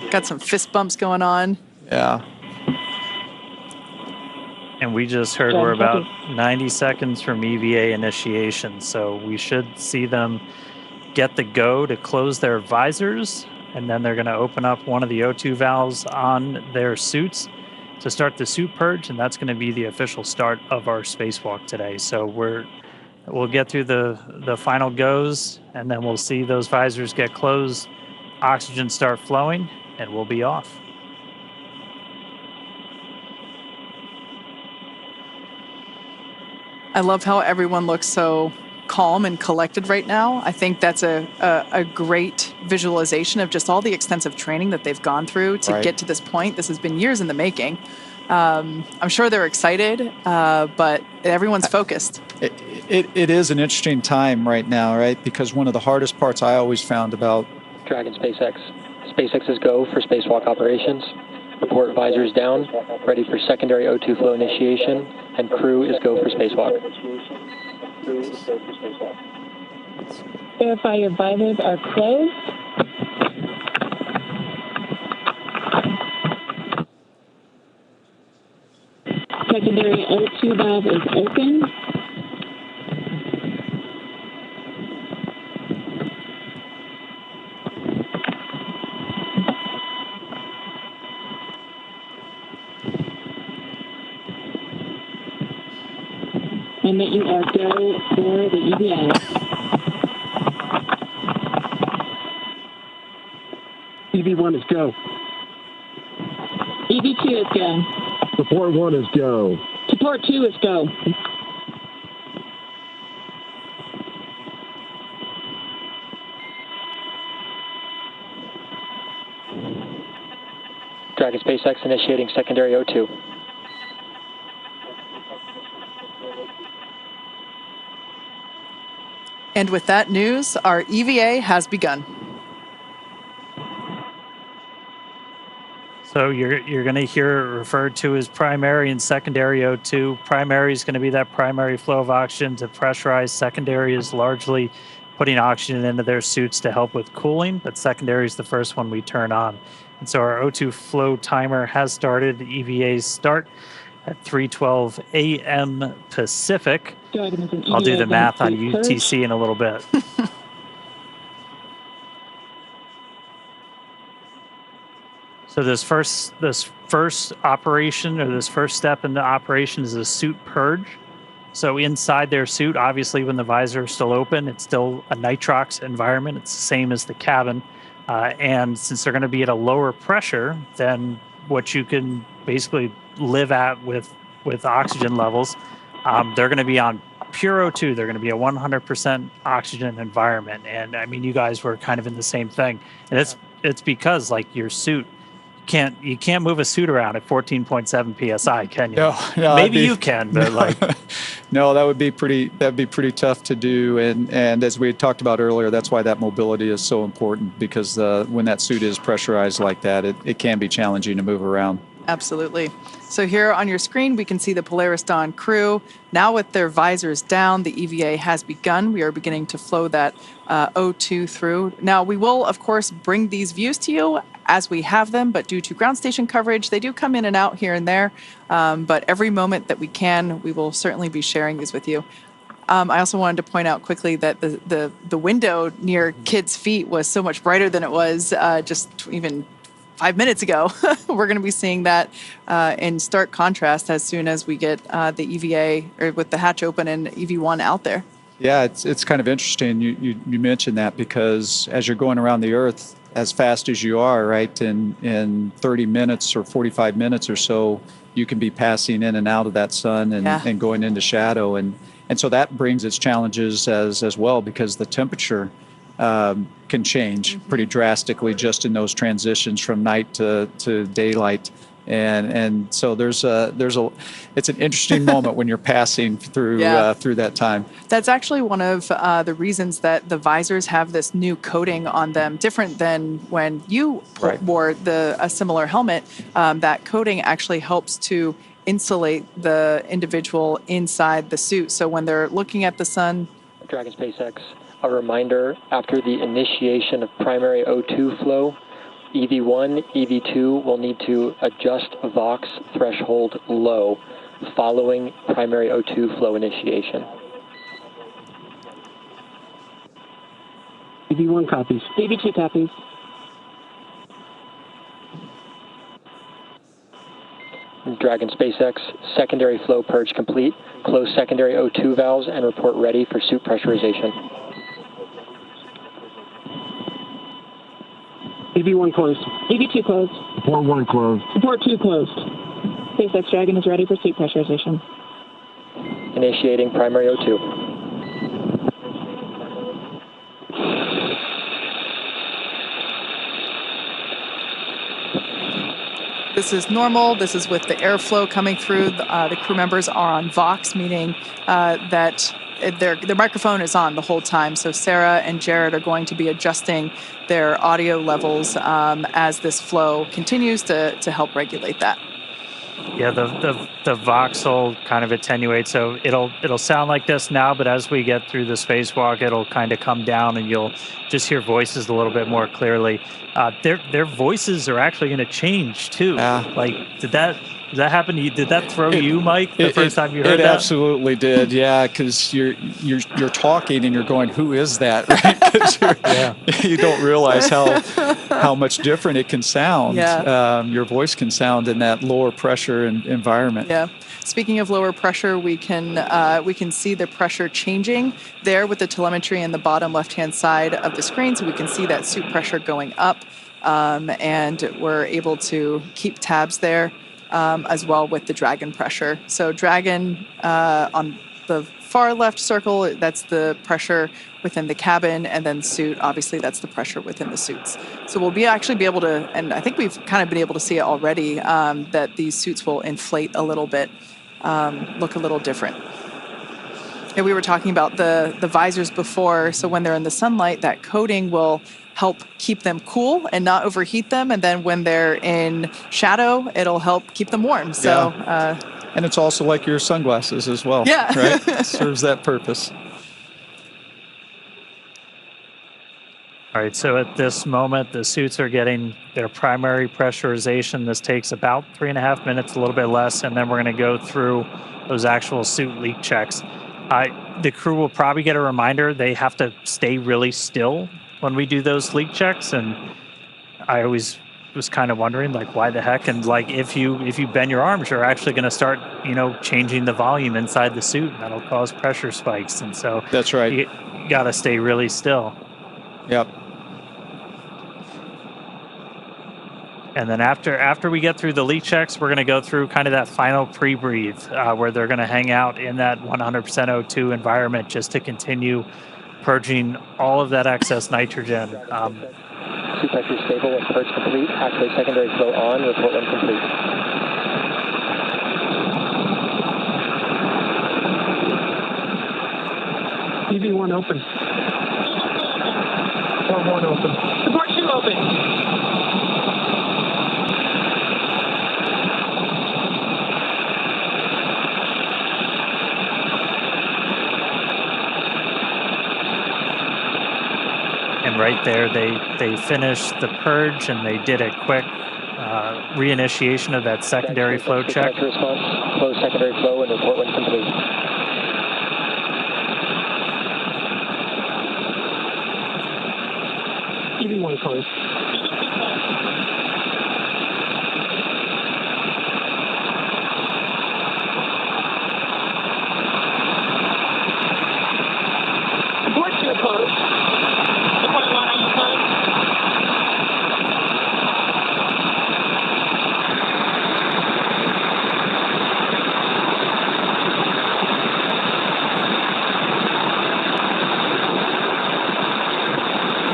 Got some fist bumps going on. Yeah. And we just heard we're about 90 seconds from EVA initiation. So we should see them get the go to close their visors, and then they're going to open up one of the O2 valves on their suits to start the suit purge, and that's going to be the official start of our spacewalk today. So we'll get through the final goes, and then we'll see those visors get closed, oxygen start flowing, and we'll be off. I love how everyone looks so calm and collected right now. I think that's a great visualization of just all the extensive training that they've gone through to get to this point. This has been years in the making. I'm sure they're excited, but everyone's focused. It is an interesting time right now, right? Because one of the hardest parts I always found about Dragon SpaceX. SpaceX is go for spacewalk operations. Report visors down, ready for secondary O2 flow initiation, and crew is go for spacewalk. Verify your visors are closed. Secondary O2 valve is open. And that you are go for the EVA. EV1 is go. EV2 is go. Support 1 is go. Support 2 is go. Dragon SpaceX initiating secondary O2. And with that news, our EVA has begun. So you're going to hear it referred to as primary and secondary O2. Primary is going to be that primary flow of oxygen to pressurize. Secondary is largely putting oxygen into their suits to help with cooling, but secondary is the first one we turn on. And so our O2 flow timer has started. The EVAs start at 3:12 a.m. Pacific. I'll do the math on UTC in a little bit. So this first operation, or this first step in the operation, is a suit purge. So inside their suit, obviously when the visor is still open, it's still a nitrox environment. It's the same as the cabin. And since they're going to be at a lower pressure than what you can basically live at with oxygen levels, they're going to be on pure O2. They're going to be a 100% oxygen environment. And I mean, you guys were kind of in the same thing. And it's because like your suit, you can't move a suit around at 14.7 psi, can you? No, maybe you can, but like No, that'd be pretty tough to do. And as we had talked about earlier, that's why that mobility is so important, because when that suit is pressurized like that, it can be challenging to move around. Absolutely. So here on your screen, we can see the Polaris Dawn crew. Now with their visors down, the EVA has begun. We are beginning to flow that O2 through. Now, we will, of course, bring these views to you as we have them, but due to ground station coverage, they do come in and out here and there. But every moment that we can, we will certainly be sharing these with you. I also wanted to point out quickly that the window near kids' feet was so much brighter than it was just even 5 minutes ago. We're going to be seeing that in stark contrast as soon as we get the EVA, or with the hatch open and EV1 out there. Yeah, it's kind of interesting you mentioned that, because as you're going around the Earth as fast as you are, right, in 30 minutes or 45 minutes or so, you can be passing in and out of that sun and going into shadow. And so that brings its challenges as well, because the temperature can change pretty drastically just in those transitions from night to daylight. And so it's an interesting moment when you're passing through that time. That's actually one of the reasons that the visors have this new coating on them, different than when you wore a similar helmet. That coating actually helps to insulate the individual inside the suit. So when they're looking at the sun. Dragon SpaceX, a reminder, after the initiation of primary O2 flow, EV1, EV2 will need to adjust VOX threshold low following primary O2 flow initiation. EV1 copies. EV2 copies. Dragon SpaceX, secondary flow purge complete. Close secondary O2 valves and report ready for suit pressurization. EV1 closed. EV2 closed. Port 1 closed. Port 2 closed. SpaceX Dragon is ready for suit pressurization. Initiating primary O2. This is normal. This is with the airflow coming through. The crew members are on Vox, meaning that their microphone is on the whole time. So Sarah and Jared are going to be adjusting their audio levels as this flow continues to help regulate that. Yeah, the Vox will kind of attenuate, so it'll sound like this now, but as we get through the spacewalk, it'll kind of come down, and you'll just hear voices a little bit more clearly. Their voices are actually going to change too. Like, did that happen to you? Did that throw you, Mike, the first time you heard that? It absolutely did. Yeah, because you're talking and you're going, who is that? Right? 'Cause you don't realize how much different it can sound. Yeah. Your voice can sound in that lower pressure environment. Yeah. Speaking of lower pressure, we can see the pressure changing there with the telemetry in the bottom left-hand side of the screen. So we can see that suit pressure going up, and we're able to keep tabs there as well with the Dragon pressure. So Dragon on the far left circle, that's the pressure within the cabin, and then suit, obviously that's the pressure within the suits. So we'll actually be able to, and I think we've kind of been able to see it already, that these suits will inflate a little bit, look a little different. And we were talking about the visors before, so when they're in the sunlight, that coating will help keep them cool and not overheat them, and then when they're in shadow, it'll help keep them warm. So, and it's also like your sunglasses as well. Yeah. Right? Serves that purpose. All right, so at this moment, the suits are getting their primary pressurization. This takes about 3.5 minutes, a little bit less, and then we're going to go through those actual suit leak checks. The crew will probably get a reminder they have to stay really still when we do those leak checks, and I always was kind of wondering, like, why the heck? And like, if you bend your arms, you're actually going to start, changing the volume inside the suit. That'll cause pressure spikes, and so that's right. You got to stay really still. Yep. And then after we get through the leak checks, we're going to go through kind of that final pre-breathe where they're going to hang out in that 100% O2 environment just to continue purging all of that excess nitrogen. Suit pressure stable when purge complete. Activate secondary flow on. Report when complete. EV1 open. Port 1 open. Port 2 open. And right there, they finished the purge and they did a quick reinitiation of that secondary flow check. Response, close secondary flow and report when complete. EV1 closed. Port 2 closed. Port 1, are you closed?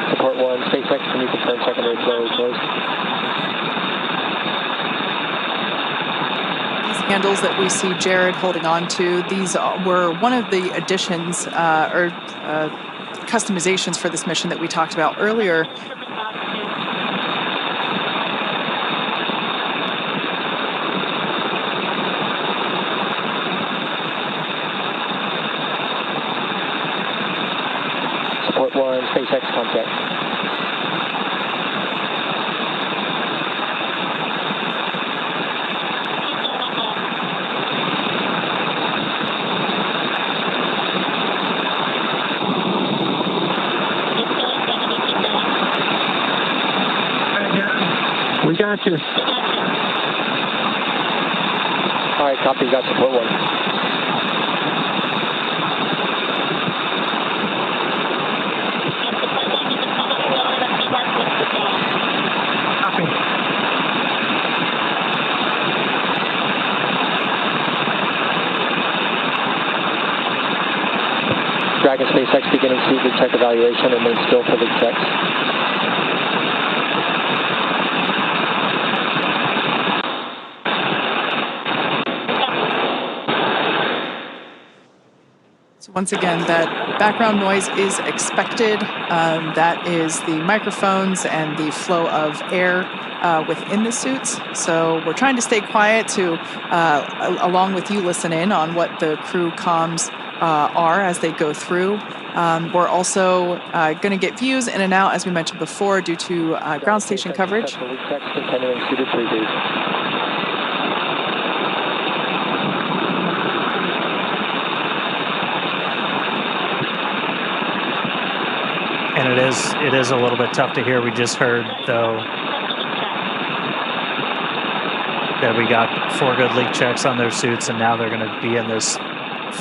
Support 1, SpaceX, can you confirm secondary flow is closed? These handles that we see Jared holding on to, these were one of the additions or customizations for this mission that we talked about earlier. Support 1, SpaceX contact. We got you. All right, copy, got support 1. Copy. Dragon SpaceX beginning suit leak check evaluation, remain still for leak checks. So once again, that background noise is expected. That is the microphones and the flow of air within the suits. So we're trying to stay quiet to, along with you, listen in on what the crew comms are as they go through. We're also going to get views in and out, as we mentioned before, due to ground station coverage. Leak checks continuing suited preview. And it is a little bit tough to hear. We just heard, though, that we got 4 good leak checks on their suits, and now they're going to be in this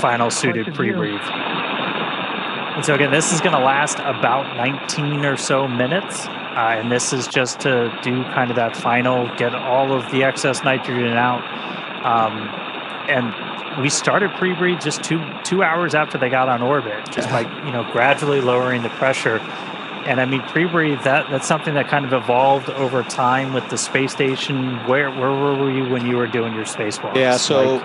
final suited pre-brief. And so again, this is going to last about 19 or so minutes, and this is just to do kind of that final, get all of the excess nitrogen out. And we started pre-breathe just two hours after they got on orbit, just by gradually lowering the pressure. And I mean, pre-breathe, that's something that kind of evolved over time with the space station. Where were you when you were doing your spacewalks? Yeah, so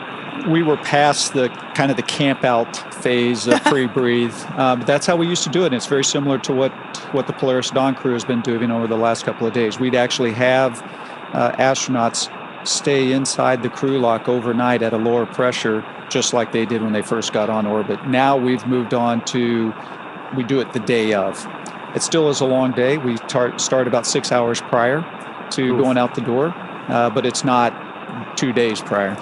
we were past the kind of the camp out phase of pre-breathe. But that's how we used to do it. And it's very similar to what the Polaris Dawn crew has been doing over the last couple of days. We'd actually have astronauts stay inside the crew lock overnight at a lower pressure, just like they did when they first got on orbit. Now we've moved on to, we do it the day of. It still is a long day. We start about 6 hours prior to going out the door, but it's not 2 days prior.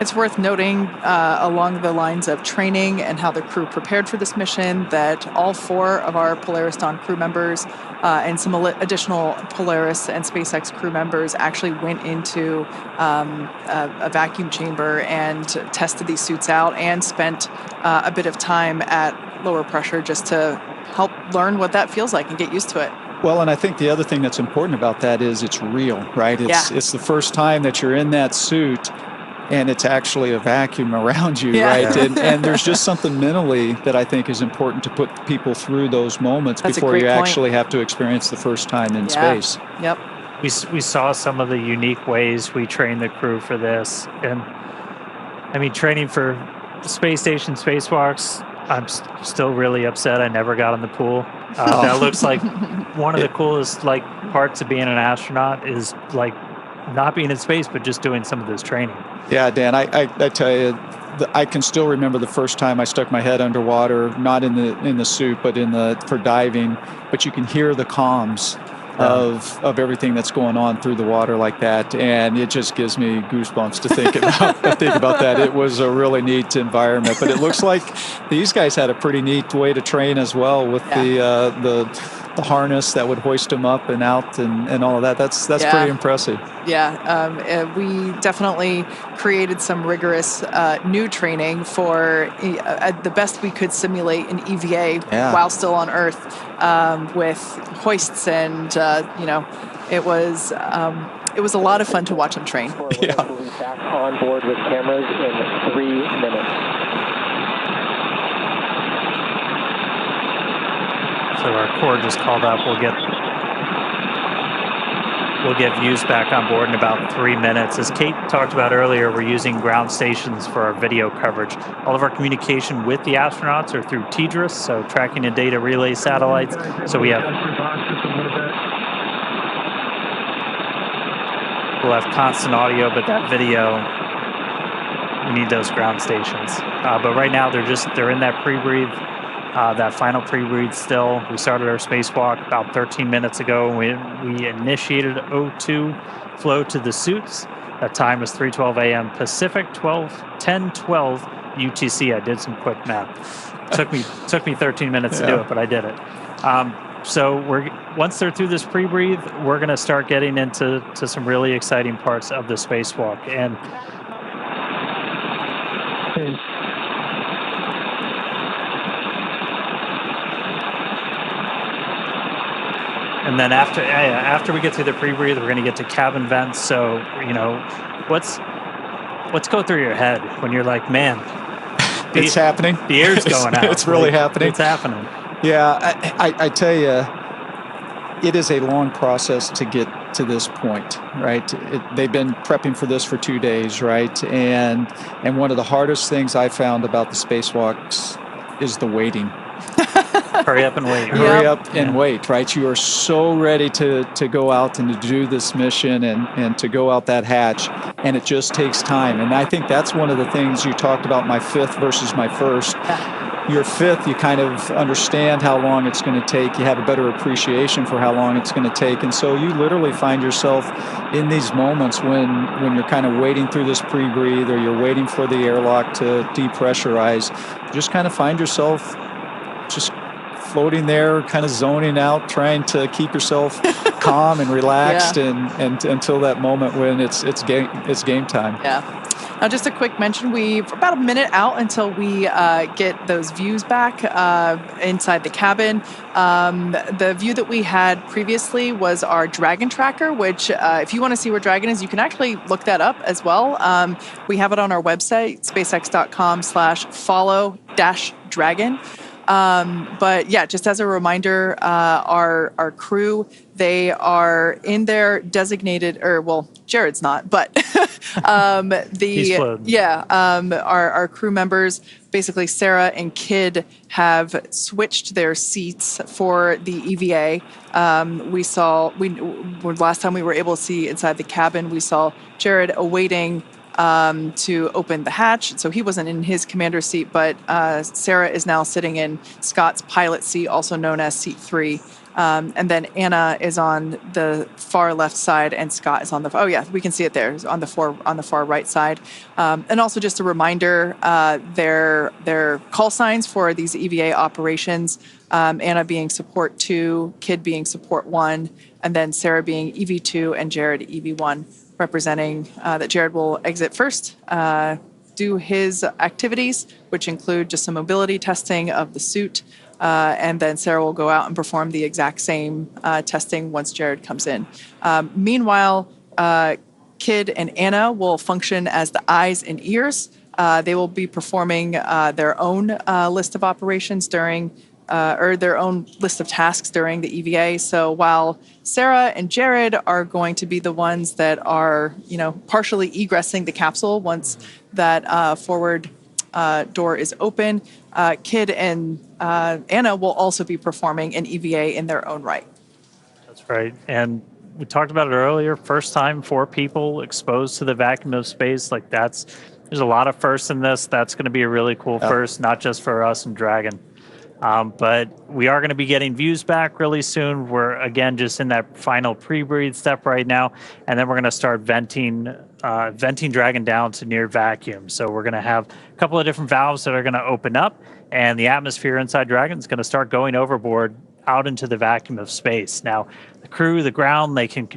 It's worth noting along the lines of training and how the crew prepared for this mission that all 4 of our Polaris Dawn crew members and some additional Polaris and SpaceX crew members actually went into a vacuum chamber and tested these suits out and spent a bit of time at lower pressure just to help learn what that feels like and get used to it. Well, and I think the other thing that's important about that is it's real, right? It's the first time that you're in that suit and it's actually a vacuum around you, right? And there's just something mentally that I think is important to put people through those moments before you actually have to experience the first time in space. Yep. We saw some of the unique ways we train the crew for this. And I mean, training for space station spacewalks, I'm still really upset I never got in the pool. That looks like one of the coolest like parts of being an astronaut is like not being in space, but just doing some of this training. Yeah, Dan, I tell you, I can still remember the first time I stuck my head underwater, not in the suit, but for diving. But you can hear the comms of everything that's going on through the water like that, and it just gives me goosebumps to think about that. It was a really neat environment, but it looks like these guys had a pretty neat way to train as well with the harness that would hoist them up and out and all of that. That's pretty impressive. Yeah, we definitely created some rigorous new training for the best we could simulate an EVA while still on Earth with hoists, and it was a lot of fun to watch them train. Yeah. Back on board with cameras in 3 minutes. So our core just called up. We'll get views back on board in about 3 minutes. As Kate talked about earlier, we're using ground stations for our video coverage. All of our communication with the astronauts are through TDRS, so tracking and data relay satellites. So we'll have constant audio, but that video, we need those ground stations. But right now they're in that pre-breathe. That final pre-breathe still. We started our spacewalk about 13 minutes ago. We initiated O2 flow to the suits. That time was 3:12 a.m. Pacific, 10:12 UTC. I did some quick math. Took me 13 minutes to do it, but I did it. So once they're through this pre-breathe, we're going to start getting into some really exciting parts of the spacewalk. And then after we get through the pre-breathe, we're going to get to cabin vents. So, what's going through your head when you're like, man, it's happening. The air's going out. It's really happening. It's happening. Yeah, I tell you, it is a long process to get to this point, right? They've been prepping for this for 2 days, right? And one of the hardest things I found about the spacewalks is the waiting. Hurry up and wait. Hurry up and wait, right? You are so ready to go out and to do this mission and to go out that hatch, and it just takes time. And I think that's one of the things you talked about, my fifth versus my first. Your fifth, you kind of understand how long it's going to take. You have a better appreciation for how long it's going to take. And so you literally find yourself in these moments when you're kind of waiting through this pre-breathe, or you're waiting for the airlock to depressurize. You just kind of find yourself just floating there, kind of zoning out, trying to keep yourself calm and relaxed, and until that moment when it's game time. Yeah. Now, just a quick mention, we're about a minute out until we get those views back inside the cabin. The view that we had previously was our Dragon tracker, which if you want to see where Dragon is, you can actually look that up as well. We have it on our website, spacex.com/follow-dragon. But yeah, just as a reminder, our crew, they are in their designated, Jared's not, but our crew members, basically Sarah and Kid, have switched their seats for the EVA. Last time we were able to see inside the cabin, we saw Jared awaiting to open the hatch. So he wasn't in his commander's seat, but Sarah is now sitting in Scott's pilot seat, also known as seat 3. And then Anna is on the far left side, and Scott is on we can see it there, on the far right side. And also just a reminder, their call signs for these EVA operations, Anna being support 2, Kid being support 1, and then Sarah being EV2 and Jared EV1. Representing that Jared will exit first, do his activities, which include just some mobility testing of the suit, and then Sarah will go out and perform the exact same testing once Jared comes in. Meanwhile, Kid and Anna will function as the eyes and ears. They will be performing their own list of operations during or their own list of tasks during the EVA. So while Sarah and Jared are going to be the ones that are, partially egressing the capsule once that forward door is open. Kid and Anna will also be performing an EVA in their own right. That's right. And we talked about it earlier, first time for people exposed to the vacuum of space. Like there's a lot of firsts in this. That's going to be a really cool first, not just for us and Dragon. But we are going to be getting views back really soon. We're, again, just in that final pre-breathe step right now. And then we're going to start venting Dragon down to near vacuum. So we're going to have a couple of different valves that are going to open up. And the atmosphere inside Dragon is going to start going overboard out into the vacuum of space. Now, the crew, the ground, they can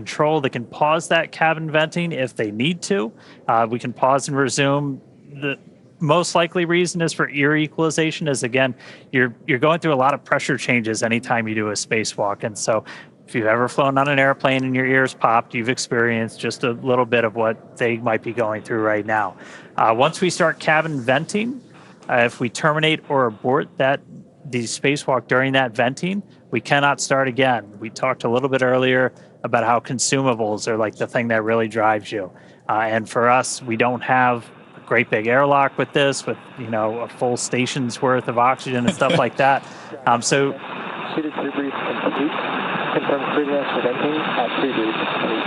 pause that cabin venting if they need to. We can pause and resume. The most likely reason is for ear equalization, is again, you're going through a lot of pressure changes anytime you do a spacewalk. And so if you've ever flown on an airplane and your ears popped, you've experienced just a little bit of what they might be going through right now. Once we start cabin venting, if we terminate or abort the spacewalk during that venting, we cannot start again. We talked a little bit earlier about how consumables are like the thing that really drives you. And for us, we don't have a great big airlock with this, with a full station's worth of oxygen and stuff like that. So Seated pre-breathe complete. Confirm pre-rest for venting at pre-breathe complete.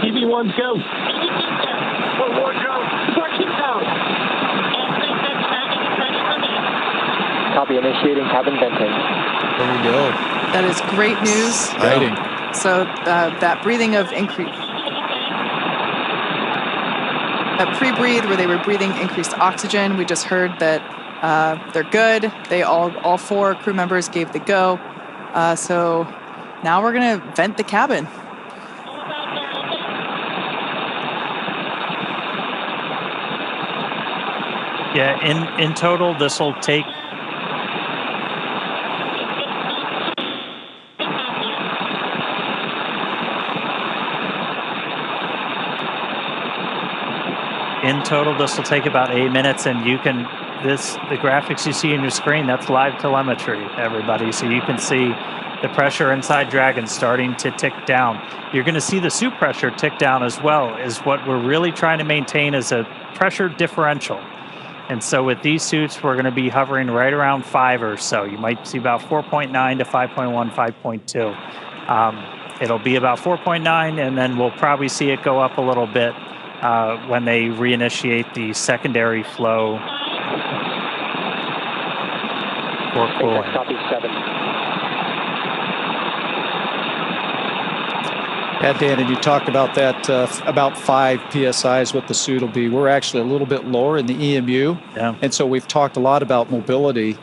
EV1 go. One more go. Second down. Copy, initiating cabin venting. There we go. That is great news. Exciting. So that breathing of increase, that pre-breathe where they were breathing increased oxygen, we just heard that they're good. They all 4 crew members gave the go. So now we're gonna vent the cabin. yeah, in total, this will take about 8 minutes, and you can the graphics you see on your screen, that's live telemetry, everybody. So you can see the pressure inside Dragon starting to tick down. You're going to see the suit pressure tick down as well. Is what we're really trying to maintain is a pressure differential. And so with these suits, we're going to be hovering right around 5 or so. You might see about 4.9 to 5.1, 5.2. It'll be about 4.9, and then we'll probably see it go up a little bit when they reinitiate the secondary flow for cooling. Copy 7. Yeah, Dan, and you talked about that, about 5 PSI is what the suit will be. We're actually a little bit lower in the EMU. Yeah. And so we've talked a lot about mobility.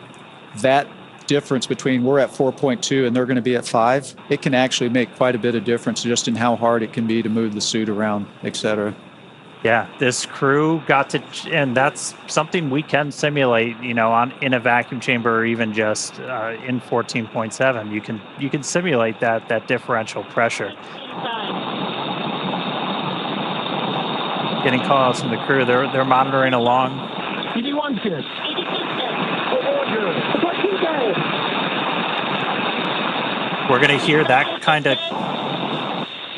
That difference between we're at 4.2 and they're going to be at 5, it can actually make quite a bit of difference just in how hard it can be to move the suit around, et cetera. Yeah, this crew got to, and that's something we can simulate, in a vacuum chamber, or even just in 14.7. You can simulate that differential pressure. Getting calls from the crew. They're monitoring along. EV1's good. We're going to hear that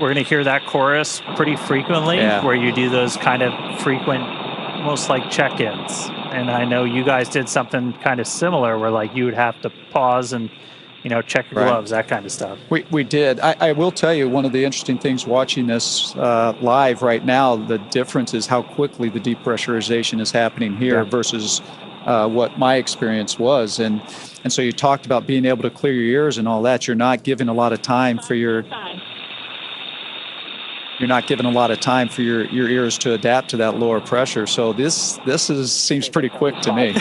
We're going to hear that chorus pretty frequently, where you do those kind of frequent, almost like check-ins. And I know you guys did something kind of similar, where like you would have to pause and, check your gloves, that kind of stuff. We did. I will tell you, one of the interesting things watching this live right now, the difference is how quickly the depressurization is happening here versus what my experience was. And so you talked about being able to clear your ears and all that. You're not giving a lot of time for your ears to adapt to that lower pressure. So this seems pretty quick to me.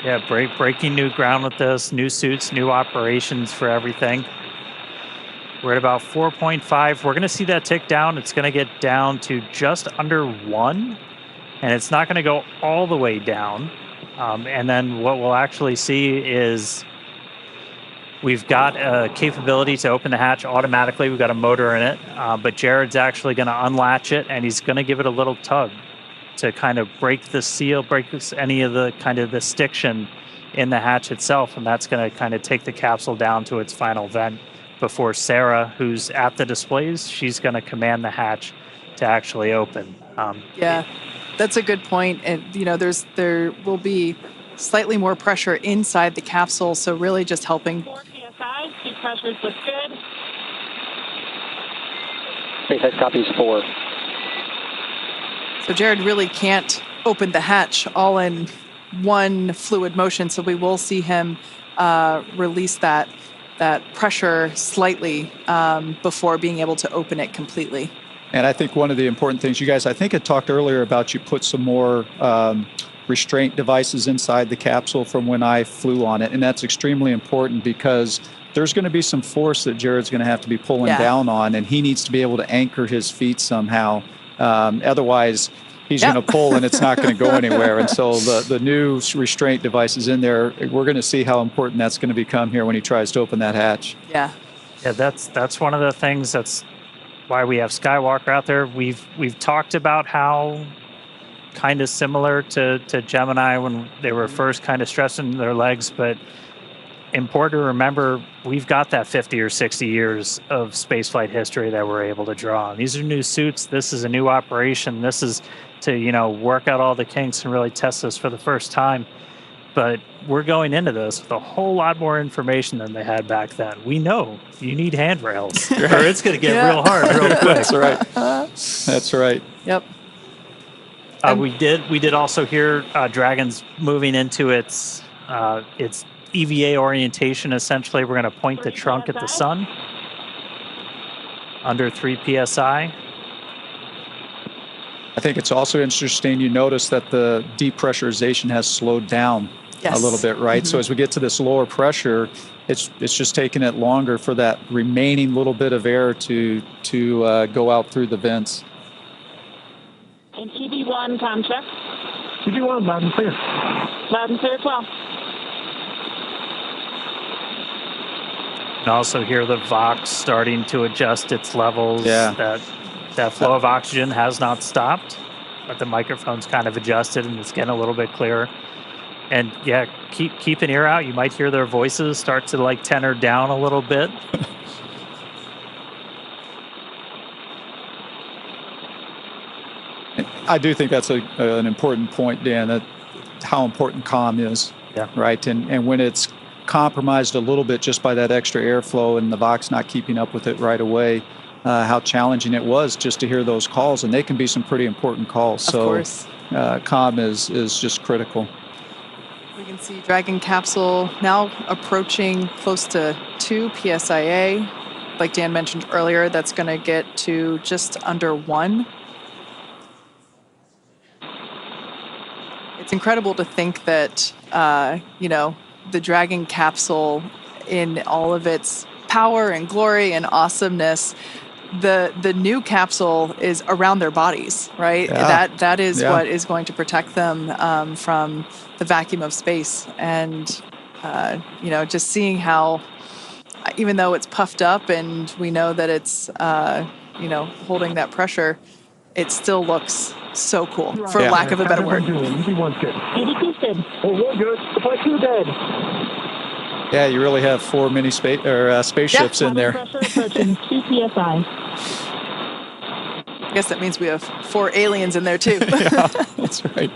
Yeah, breaking new ground with this, new suits, new operations for everything. We're at about 4.5. We're going to see that tick down. It's going to get down to just under 1. And it's not going to go all the way down. And then what we'll actually see is we've got a capability to open the hatch automatically. We've got a motor in it. But Jared's actually going to unlatch it, and he's going to give it a little tug. to kind of break the seal, any of the kind of the stiction in the hatch itself, and that's going to kind of take the capsule down to its final vent before Sarah, who's at the displays, she's going to command the hatch to actually open. Yeah, that's a good point. And there will be slightly more pressure inside the capsule, so really just helping. 4 psi, seat pressures look good. SpaceX copies 4. So Jared really can't open the hatch all in one fluid motion, so we will see him release that pressure slightly before being able to open it completely. And I think one of the important things, you guys, I think I talked earlier about you put some more restraint devices inside the capsule from when I flew on it, and that's extremely important because there's going to be some force that Jared's going to have to be pulling down on, and he needs to be able to anchor his feet somehow. Otherwise, he's going to pull and it's not going to go anywhere. And so the new restraint devices in there, we're going to see how important that's going to become here when he tries to open that hatch. Yeah, that's one of the things. That's why we have Skywalker out there. We've talked about how kind of similar to Gemini when they were first kind of stressing their legs, but important to remember, we've got that 50 or 60 years of spaceflight history that we're able to draw on. These are new suits. This is a new operation. This is to, work out all the kinks and really test this for the first time. But we're going into this with a whole lot more information than they had back then. We know you need handrails or it's going to get real hard real quick. That's right. That's right. Yep. We did also hear Dragon's moving into its EVA orientation. Essentially, we're going to point the trunk at the sun under 3 psi. I think it's also interesting. You notice that the depressurization has slowed down a little bit, right? So as we get to this lower pressure, it's just taking it longer for that remaining little bit of air to go out through the vents. And TV1, time check. TV1, loud and clear. Loud and clear as well. And also hear the Vox starting to adjust its levels. Yeah. That flow of oxygen has not stopped, but the microphone's kind of adjusted and it's getting a little bit clearer. And yeah, keep an ear out. You might hear their voices start to tenor down a little bit. I do think that's an important point, Dan, that how important comm is, right? And when it's compromised a little bit just by that extra airflow and the Vox not keeping up with it right away, how challenging it was just to hear those calls, and they can be some pretty important calls. Of course. Comm is just critical. We can see Dragon capsule now approaching close to 2 psia. Like Dan mentioned earlier, that's going to get to just under 1. It's incredible to think that, the Dragon capsule in all of its power and glory and awesomeness, the new capsule is around their bodies, right? Yeah. That is what is going to protect them from the vacuum of space. And, just seeing how, even though it's puffed up and we know that it's, holding that pressure, it still looks so cool, for lack of a better word. TV1's good. TV2's good. Oh, we're good. Supply 2 dead. Yeah, you really have 4 mini spaceships in there. Pressure approaching 2 psi. I guess that means we have 4 aliens in there too. Yeah, that's right.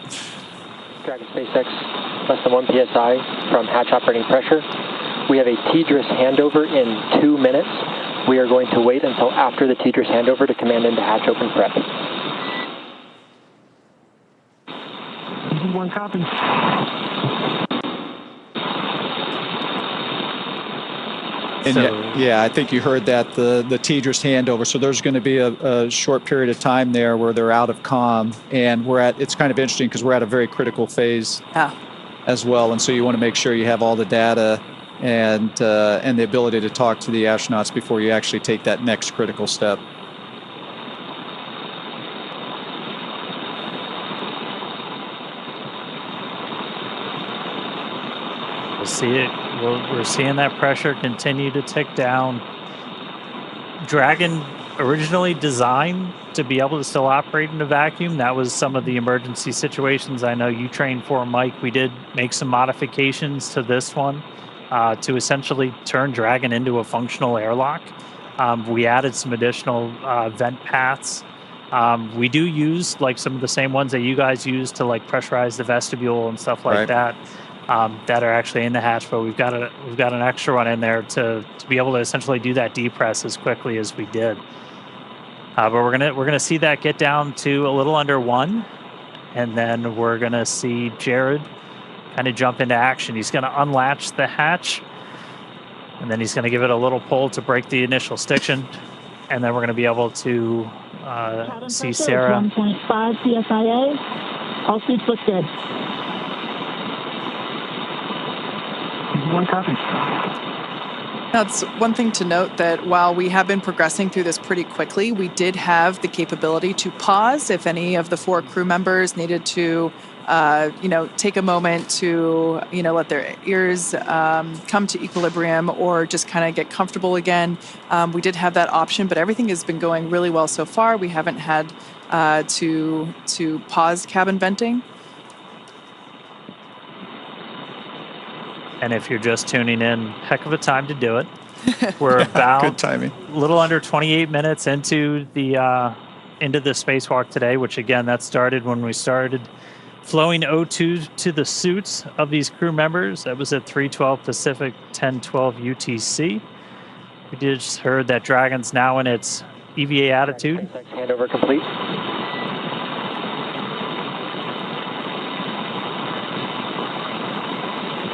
Dragon SpaceX, less than 1 psi from hatch operating pressure. We have a TDRS handover in 2 minutes. We are going to wait until after the TDRS handover to command into hatch open prep. TV1 copy. And I think you heard that, the TDRS handover. So there's going to be a short period of time there where they're out of comm, and it's kind of interesting because we're at a very critical phase as well. And so you want to make sure you have all the data and the ability to talk to the astronauts before you actually take that next critical step. We'll see it. We're seeing that pressure continue to tick down. Dragon originally designed to be able to still operate in a vacuum. That was some of the emergency situations I know you trained for, Mike. We did make some modifications to this one to essentially turn Dragon into a functional airlock. We added some additional vent paths. We do use like some of the same ones that you guys use to like pressurize the vestibule and stuff like that. That are actually in the hatch, but we've got an extra one in there to be able to essentially do that depress as quickly as we did. But we're gonna see that get down to a little under 1, and then we're gonna see Jared kind of jump into action. He's gonna unlatch the hatch, and then he's gonna give it a little pull to break the initial stiction, and then we're gonna be able to see Sarah. 1.5 psia. All suits look good. One copy. That's one thing to note, that while we have been progressing through this pretty quickly, we did have the capability to pause if any of the 4 crew members needed to, take a moment to, let their ears come to equilibrium or just kind of get comfortable again. We did have that option, but everything has been going really well so far. We haven't had to pause cabin venting. And if you're just tuning in, heck of a time to do it. We're about good timing. A little under 28 minutes into the spacewalk today, which again, that started when we started flowing O2 to the suits of these crew members. That was at 3:12 Pacific, 10:12 UTC. We just heard that Dragon's now in its EVA attitude. Handover complete.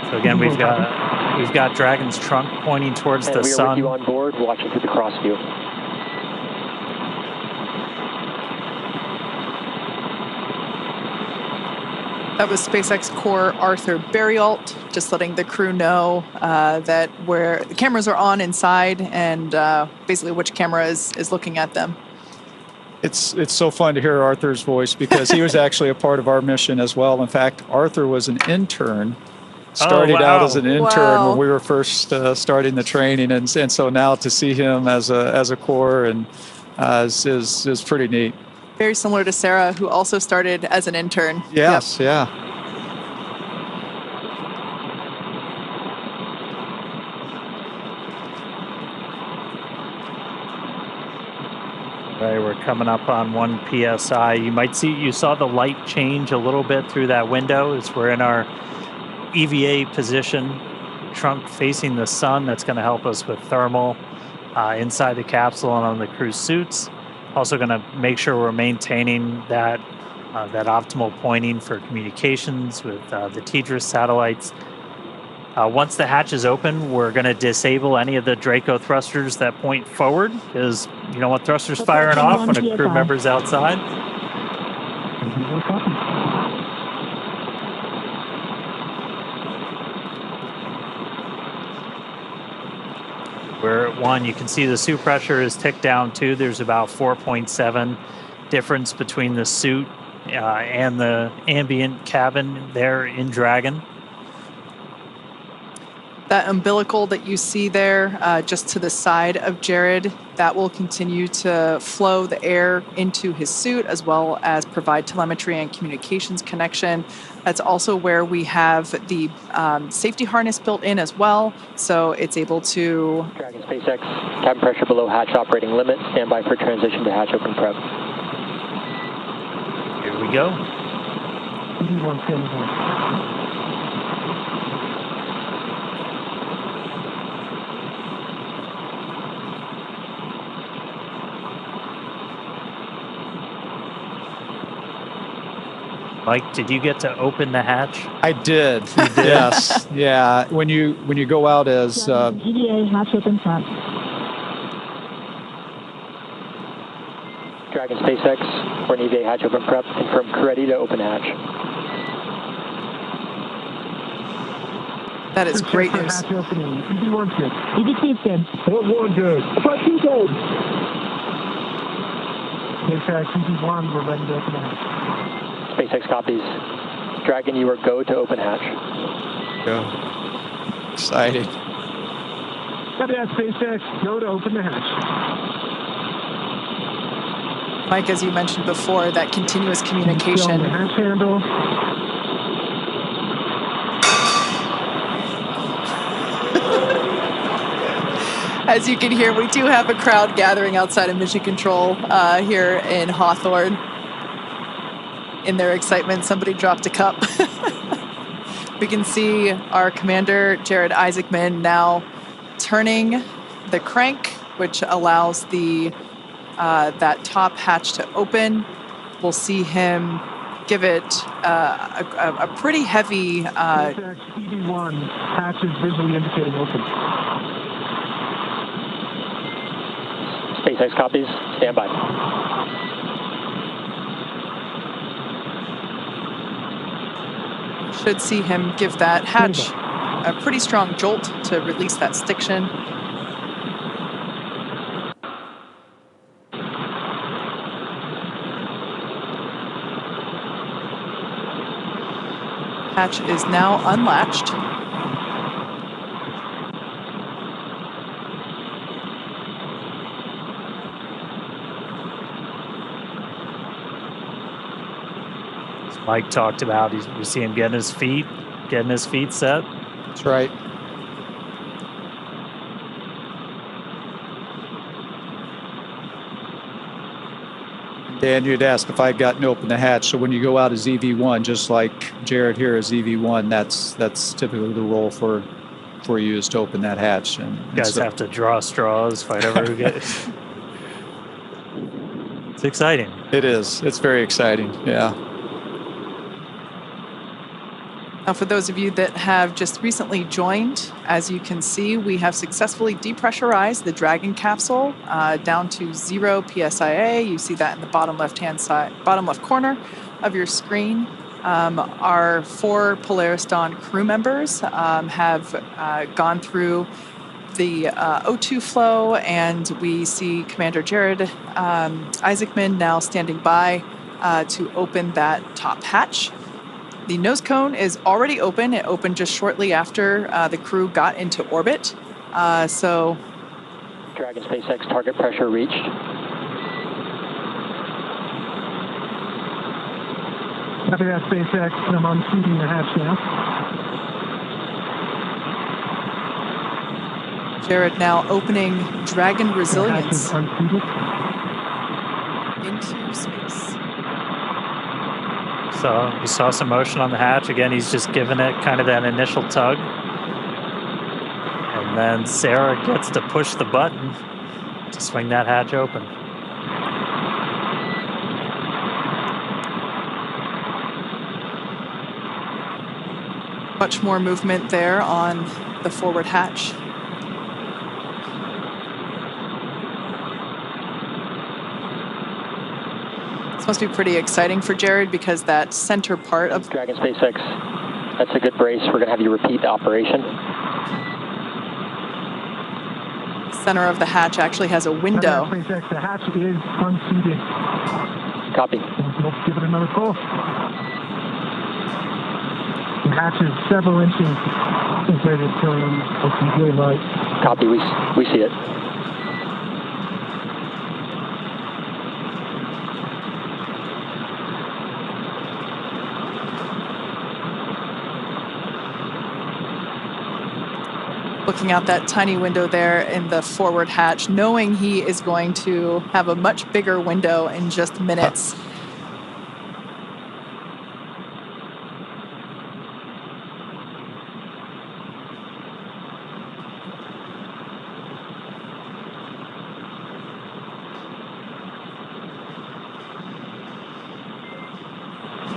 So again, we've got Dragon's trunk pointing towards the sun. We are with you on board, watching through the cross view. That was SpaceX core Arthur Burialt, just letting the crew know that where the cameras are on inside and basically which camera is looking at them. It's so fun to hear Arthur's voice because he was actually a part of our mission as well. In fact, Arthur was an intern. Started out as an intern when we were first starting the training, and so now to see him as a core and is pretty neat. Very similar to Sarah, who also started as an intern. Yes, yeah. Right, we're coming up on 1 psi. You saw the light change a little bit through that window as we're in our EVA position, trunk facing the sun. That's going to help us with thermal inside the capsule and on the crew suits. Also going to make sure we're maintaining that optimal pointing for communications with the TDRS satellites. Once the hatch is open, we're going to disable any of the Draco thrusters that point forward, because you don't want thrusters firing off when a crew member's outside. We're at 1. You can see the suit pressure is ticked down too. There's about 4.7 difference between the suit and the ambient cabin there in Dragon. That umbilical that you see there just to the side of Jared, that will continue to flow the air into his suit as well as provide telemetry and communications connection. That's also where we have the safety harness built in as well, so it's able to... Dragon SpaceX, cabin pressure below hatch operating limit. Stand by for transition to hatch open prep. Here we go. Mike, did you get to open the hatch? I did. You did? Yes. Yeah. When you go out as EVA hatch open front. Dragon SpaceX, we're in EVA hatch open prep. Confirm crew ready to open hatch. That is great news. Hatch opening. EV1's good. EV2 is good. EV1 good. EV2 good. SpaceX, EV1, we're ready to open the hatch. SpaceX copies. Dragon, you are go to open hatch. Go. Exciting. Copy that, SpaceX. Go to open the hatch. Mike, as you mentioned before, that continuous communication. The hatch handle. As you can hear, we do have a crowd gathering outside of Mission Control here in Hawthorne. In their excitement, somebody dropped a cup. We can see our commander, Jared Isaacman, now turning the crank, which allows the that top hatch to open. We'll see him give it a pretty heavy... EV1, hatch is visually indicating open. SpaceX copies. Stand by. Should see him give that hatch a pretty strong jolt to release that stiction. Hatch is now unlatched. Mike talked about, we see him getting his feet set. That's right. Dan, you'd asked if I'd gotten open the hatch. So when you go out as EV1, just like Jared here as EV1, that's typically the role for you is to open that hatch. And you guys have to draw straws, fight over who gets. It's exciting. It is. It's very exciting. Yeah. Now, for those of you that have just recently joined, as you can see, we have successfully depressurized the Dragon capsule down to 0 PSIA. You see that in the bottom left corner of your screen. Our 4 Polaris Dawn crew members have gone through the O2 flow, and we see Commander Jared Isaacman now standing by to open that top hatch. The nose cone is already open. It opened just shortly after the crew got into orbit. So, Dragon SpaceX target pressure reached. Copy that, SpaceX. I'm unseating the hatch now. Jared now opening Dragon Resilience The hatch is unseated. into space. So you saw some motion on the hatch. Again, he's just giving it kind of that initial tug. And then Sarah gets to push the button to swing that hatch open. Much more movement there on the forward hatch. Must be pretty exciting for Jared because that center part of Dragon SpaceX, that's a good brace. We're going to have you repeat the operation. Center of the hatch actually has a window. SpaceX, the hatch is unseated. Copy. Let's give it another call. The hatch is several inches insulated from the light. Copy. We see it. Looking out that tiny window there in the forward hatch, knowing he is going to have a much bigger window in just minutes.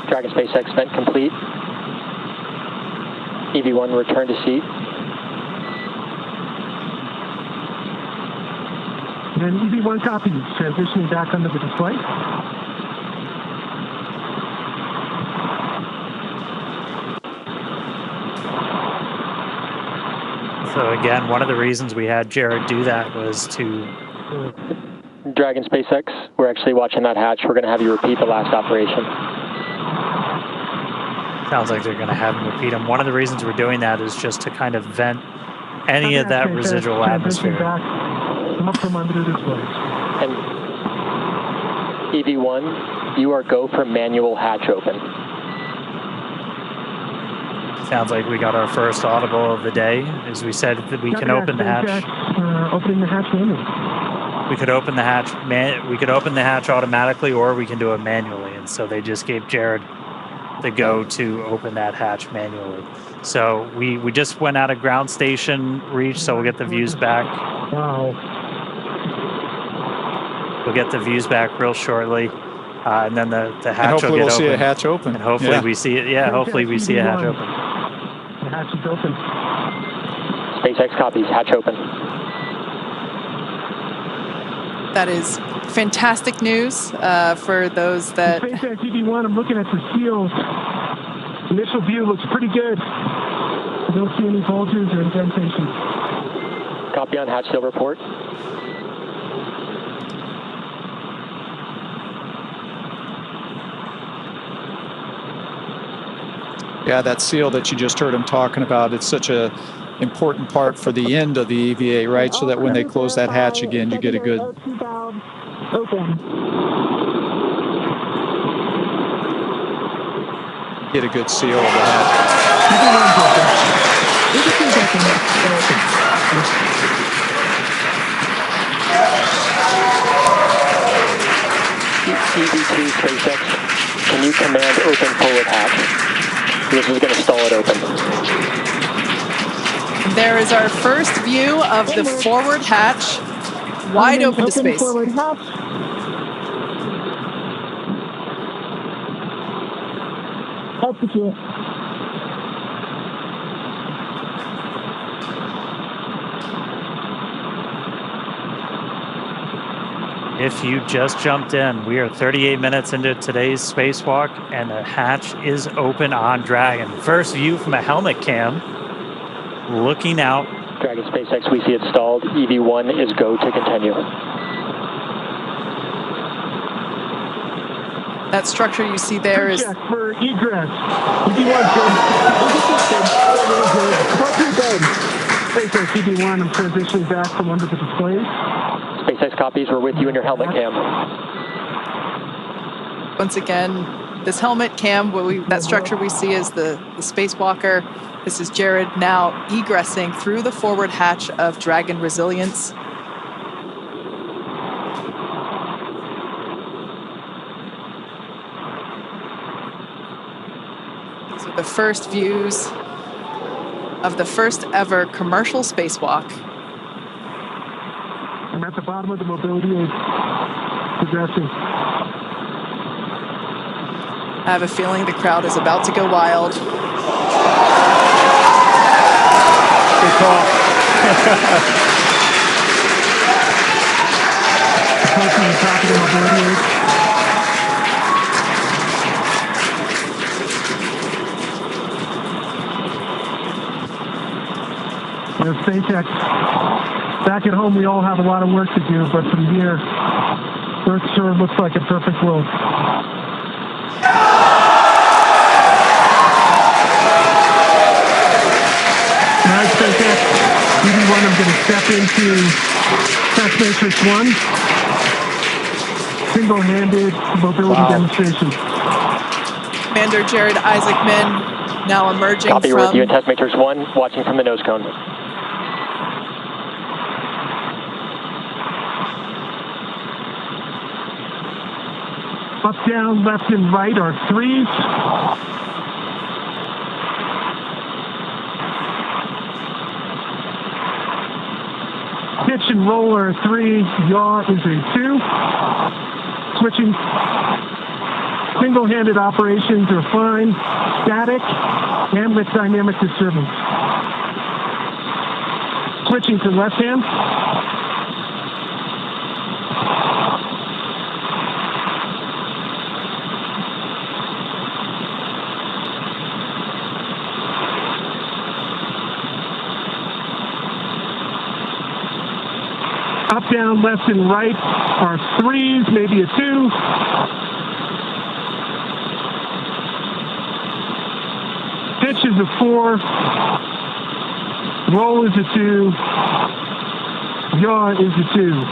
Dragon SpaceX vent complete. EV1 return to seat. And EV1 copy, transitioning back under the display. So again, one of the reasons we had Jared do that was to... Dragon SpaceX, we're actually watching that hatch. We're going to have you repeat the last operation. Sounds like they're going to have him repeat them. One of the reasons we're doing that is just to kind of vent any of that residual atmosphere. Up from under the display. And EV1, you are go for manual hatch open. Sounds like we got our first audible of the day. As we said, that we can open the hatch. Opening the hatch manually. We could open the hatch. We could open the hatch automatically, or we can do it manually. And so they just gave Jared the go to open that hatch manually. So we just went out of ground station reach, so we'll get the views back. Wow. We'll get the views back real shortly. And then the hatch will get we'll open. See a hatch open. And hopefully we see it. Yeah, hopefully we see a hatch open. The hatch is open. SpaceX copies, hatch open. That is fantastic news for those that... SpaceX EV1, I'm looking at the seals. Initial view looks pretty good. I don't see any bulges or indentations. Copy on hatch seal report. Yeah, that seal that you just heard him talking about, it's such a important part for the end of the EVA, right? So that when they close that hatch again, you get a good... Get a good seal of the hatch. EV2 SpaceX, can you command open forward hatch? This is going to stall it open. There is our first view of the forward hatch, wide open to space. Forward hatch. Execute. If you just jumped in, we are 38 minutes into today's spacewalk, and the hatch is open on Dragon. First view from a helmet cam, looking out. Dragon SpaceX, we see it stalled. EV1 is go to continue. That structure you see there is... Check for egress. EV1 good. SpaceX EV1, I'm transitioning back from under the displays. SpaceX copies, we're with you in your helmet cam. Once again, this helmet cam, that structure we see is the spacewalker. This is Jared now egressing through the forward hatch of Dragon Resilience. These are the first views of the first ever commercial spacewalk. I'm at the bottom of the mobility aid, progressing. I have a feeling the crowd is about to go wild. Good call. Approaching the top of the mobility aid. SpaceX. Back at home, we all have a lot of work to do, but from here, Earth sure looks like a perfect world. All right, SpaceX, EV1, I'm going to step into test matrix 1. Single-handed mobility demonstration. Commander Jared Isaacman now emerging Copy, from... we're with you in test matrix 1, watching from the nose cone. Up, down, left, and right are 3s. Pitch and roll are 3. Yaw is a 2. Switching. Single-handed operations are fine. Static and with dynamic disturbance. Switching to left hand. Up, down, left, and right are 3s, maybe a 2. Pitch is a 4. Roll is a 2. Yaw is a 2.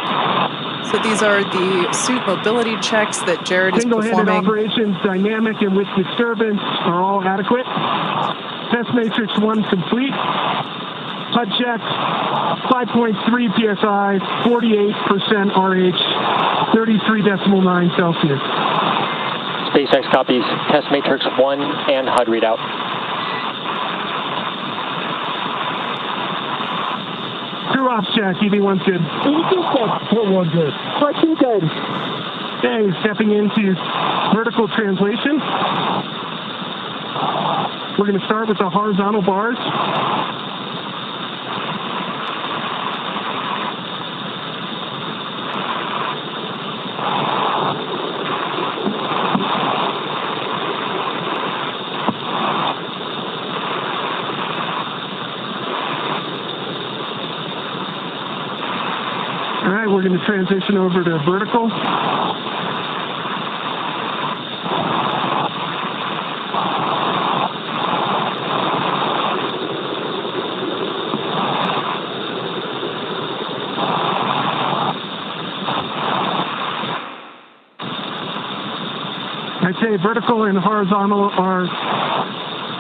So these are the suit mobility checks that Jared is Single-handed performing. operations, dynamic and with disturbance are all adequate. Test matrix 1 complete. HUD check, 5.3 psi, 48% RH, 33.9 Celsius. SpaceX copies test matrix 1 and HUD readout. Crew ops check, EV1's good. EV2's good. Port 1 good. Port 2 good. Okay, stepping into vertical translation. We're going to start with the horizontal bars. All right, we're going to transition over to vertical. I'd say vertical and horizontal are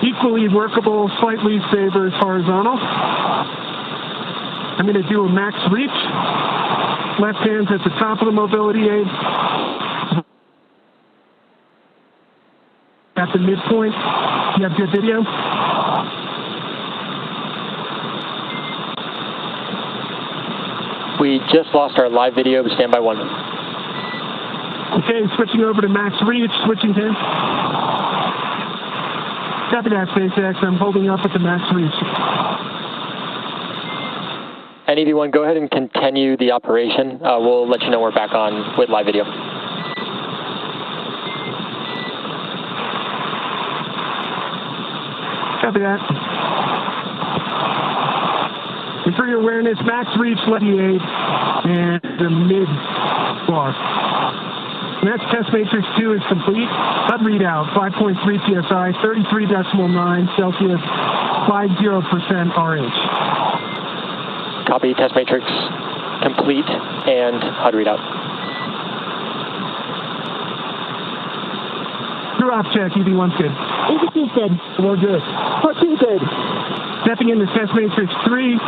equally workable, slightly favors horizontal. I'm going to do a max reach. Left hand's at the top of the mobility aid. At the midpoint. You have good video? We just lost our live video, but stand by 1. Okay, switching over to max reach, switching hands. Copy that, SpaceX. I'm holding up at the max reach. And EV1, go ahead and continue the operation. We'll let you know we're back on with live video. Copy that. And for your awareness, max reach, left aid, and the mid bar. Next, test matrix 2 is complete. HUD readout, 5.3 psi, 33.9 Celsius, 50% RH. Copy, test matrix complete and HUD readout. Crew ops check, EV1's good. EV2's good. We're good. Port 2 good. Stepping into test matrix 3,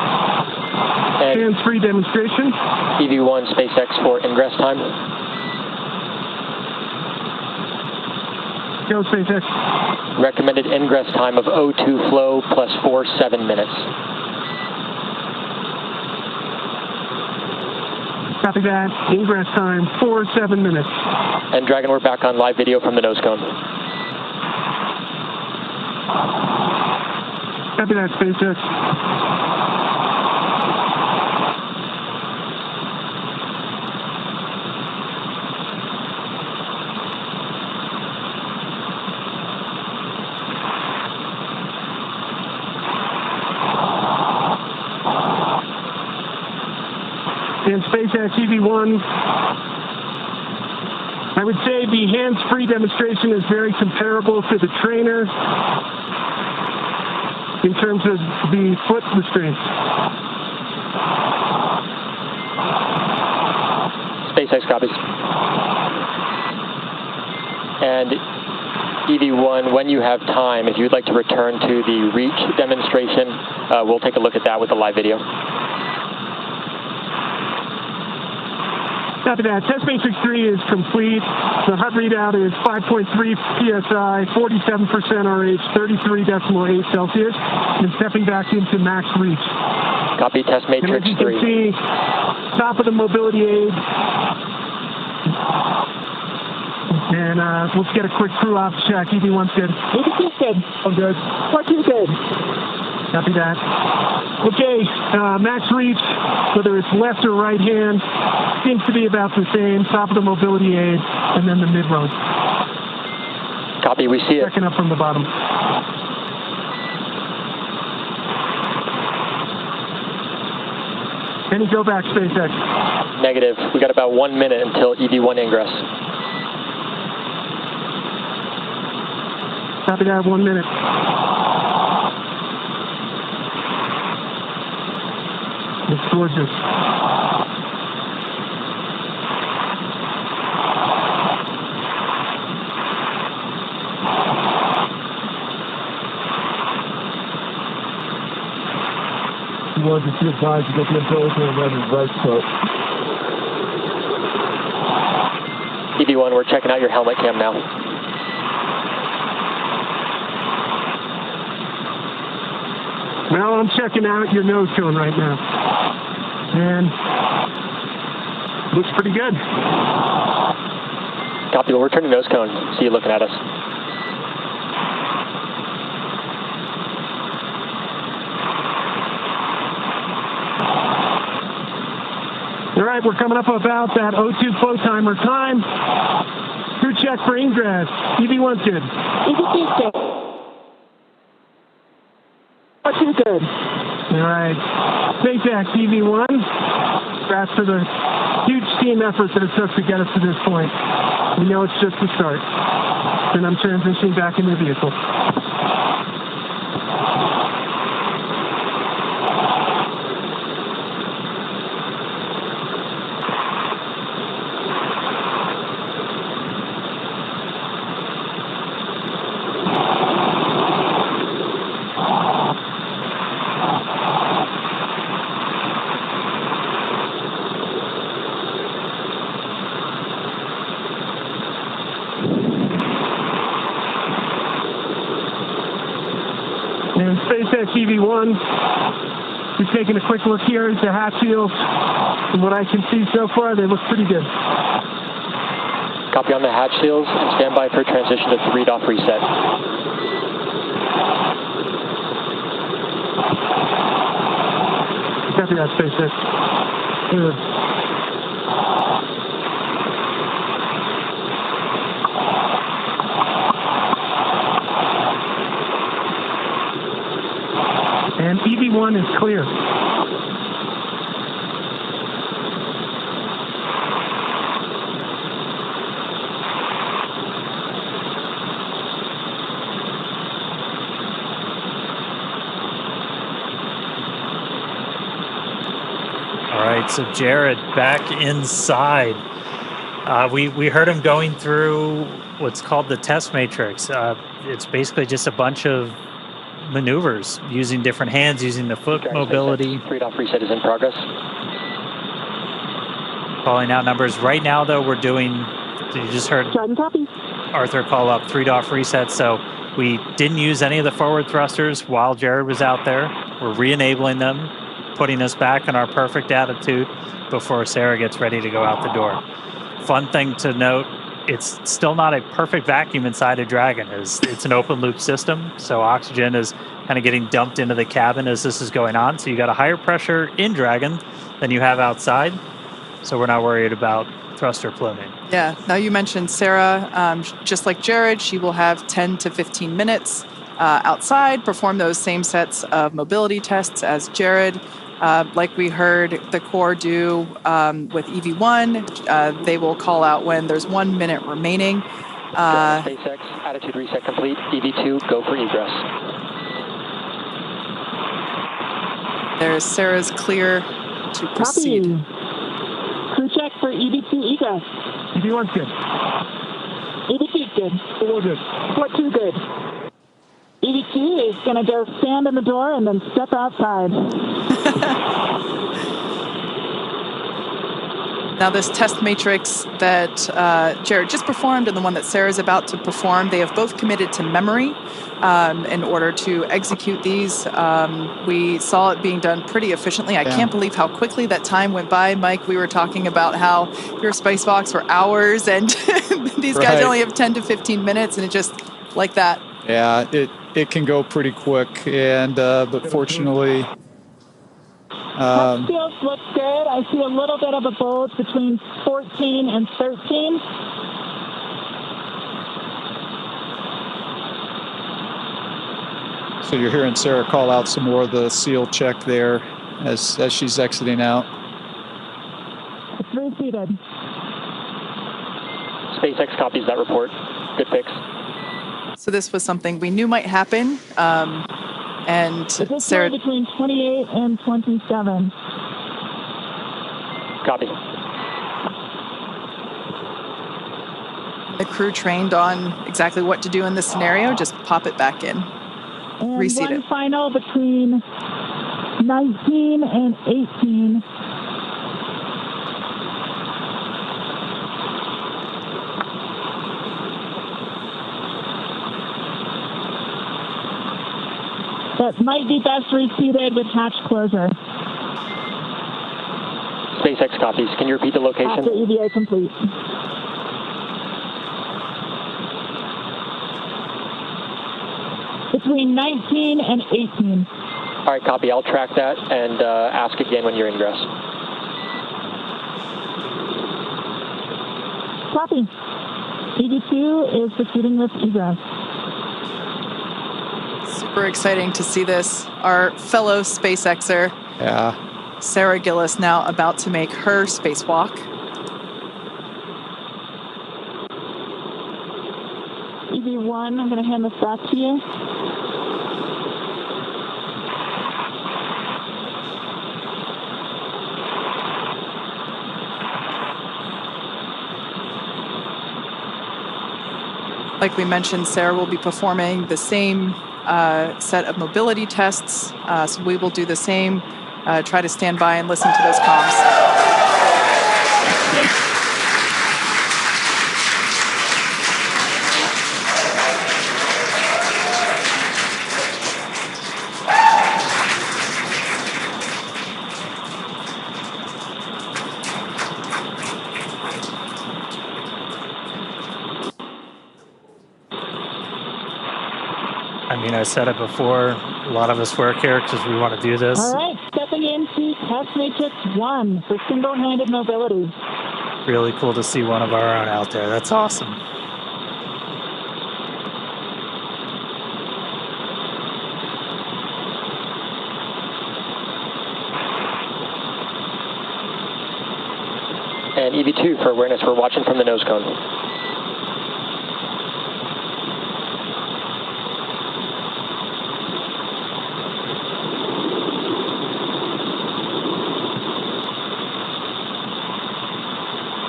hands-free demonstration. EV1 SpaceX for ingress time. Go, SpaceX. Recommended ingress time of O2 flow plus 7 minutes. Copy that. Ingress time, 7 minutes. And Dragon, we're back on live video from the nose cone. Copy that, SpaceX. And SpaceX EV1, I would say the hands-free demonstration is very comparable to the trainer in terms of the foot restraints. SpaceX copies. And EV1, when you have time, if you'd like to return to the reach demonstration, we'll take a look at that with the live video. Copy that. Test matrix 3 is complete. The HUD readout is 5.3 psi, 47% RH, 33.8 Celsius, and stepping back into max reach. Copy, test matrix 3. And as you can see, top of the mobility aid. And let's get a quick crew ops check. EV1's good. EV2's good. I'm good. Port 2's good. Copy that. Okay, max reach, whether it's left or right hand, seems to be about the same. Top of the mobility aid, and then the mid-road. Copy, we see it. Checking up from the bottom. Any go back, SpaceX? Negative. We got about 1 minute until EV1 ingress. Copy that, 1 minute. It's gorgeous. You want to see advised to get the umbilical and run his right foot. EV1, we're checking out your helmet cam now. Well, I'm checking out your nose cone right now. And looks pretty good. Copy, we'll return to nose cone. See you looking at us. All right, we're coming up about that O2 flow timer time. Crew check for ingress. EV1's good. EV2's good. O2's good. All right. SpaceX EV1. Congrats for the huge team effort that it took to get us to this point. We know it's just the start. Then I'm transitioning back into the vehicle. And SpaceX EV1, we're taking a quick look here at the hatch seals. From what I can see so far, they look pretty good. Copy on the hatch seals and stand by for transition to 3-off reset. Copy that, SpaceX. Good. And EV1 is clear. All right, so Jared back inside. We heard him going through what's called the test matrix. It's basically just a bunch of maneuvers using different hands, using the foot mobility. 3-off reset is in progress. Calling out numbers. Right now, though, we're doing, you just heard Arthur call up 3-off reset, so we didn't use any of the forward thrusters while Jared was out there. We're re-enabling them, putting us back in our perfect attitude before Sarah gets ready to go out the door. Fun thing to note, it's still not a perfect vacuum inside a Dragon. It's an open loop system, so oxygen is kind of getting dumped into the cabin as this is going on. So you got a higher pressure in Dragon than you have outside. So we're not worried about thruster pluming. Yeah. Now you mentioned Sarah, just like Jared, she will have 10 to 15 minutes outside, perform those same sets of mobility tests as Jared. Like we heard the Corps do with EV1, they will call out when there's 1 minute remaining. SpaceX, attitude reset complete. EV2, go for egress. There's Sarah's clear to proceed. Copy. Crew check for EV2 egress. EV1's good. EV2's good. We're good. What 2 good? EV2 is going to go stand in the door and then step outside. Now this test matrix that Jared just performed and the one that Sarah's about to perform, they have both committed to memory in order to execute these. We saw it being done pretty efficiently. I can't believe how quickly that time went by. Mike, we were talking about how your spacewalks were hours and these guys only have 10 to 15 minutes and it just like that. Yeah, it can go pretty quick, and but fortunately, Feels looks good. I see a little bit of a bulge between 14 and 13. so you're hearing Sarah call out some more of the seal check there as she's exiting out. It's reseated. SpaceX copies that report. Good fix. So this was something we knew might happen. And Sarah, between 28 and 27. Copy. the crew trained on exactly what to do in this scenario. Just pop it back in. And Reseat one it. final between 19 and 18. That might be best reseated with hatch closure. SpaceX copies. Can you repeat the location? After EVA complete. Between 19 and 18. All right, copy. I'll track that and ask again when you're ingress. Copy. EV2 is proceeding with egress. Super exciting to see this. Our fellow SpaceXer, Sarah Gillis, now about to make her spacewalk. EV1, I'm going to hand this back to you. Like we mentioned, Sarah will be performing the same set of mobility tests. So we will do the same, try to stand by and listen to those comms. I mean, I said it before, a lot of us work here because we want to do this. All right, stepping into test matrix 1 for single-handed mobility. Really cool to see one of our own out there. That's awesome. And EV2 for awareness, we're watching from the nose cone.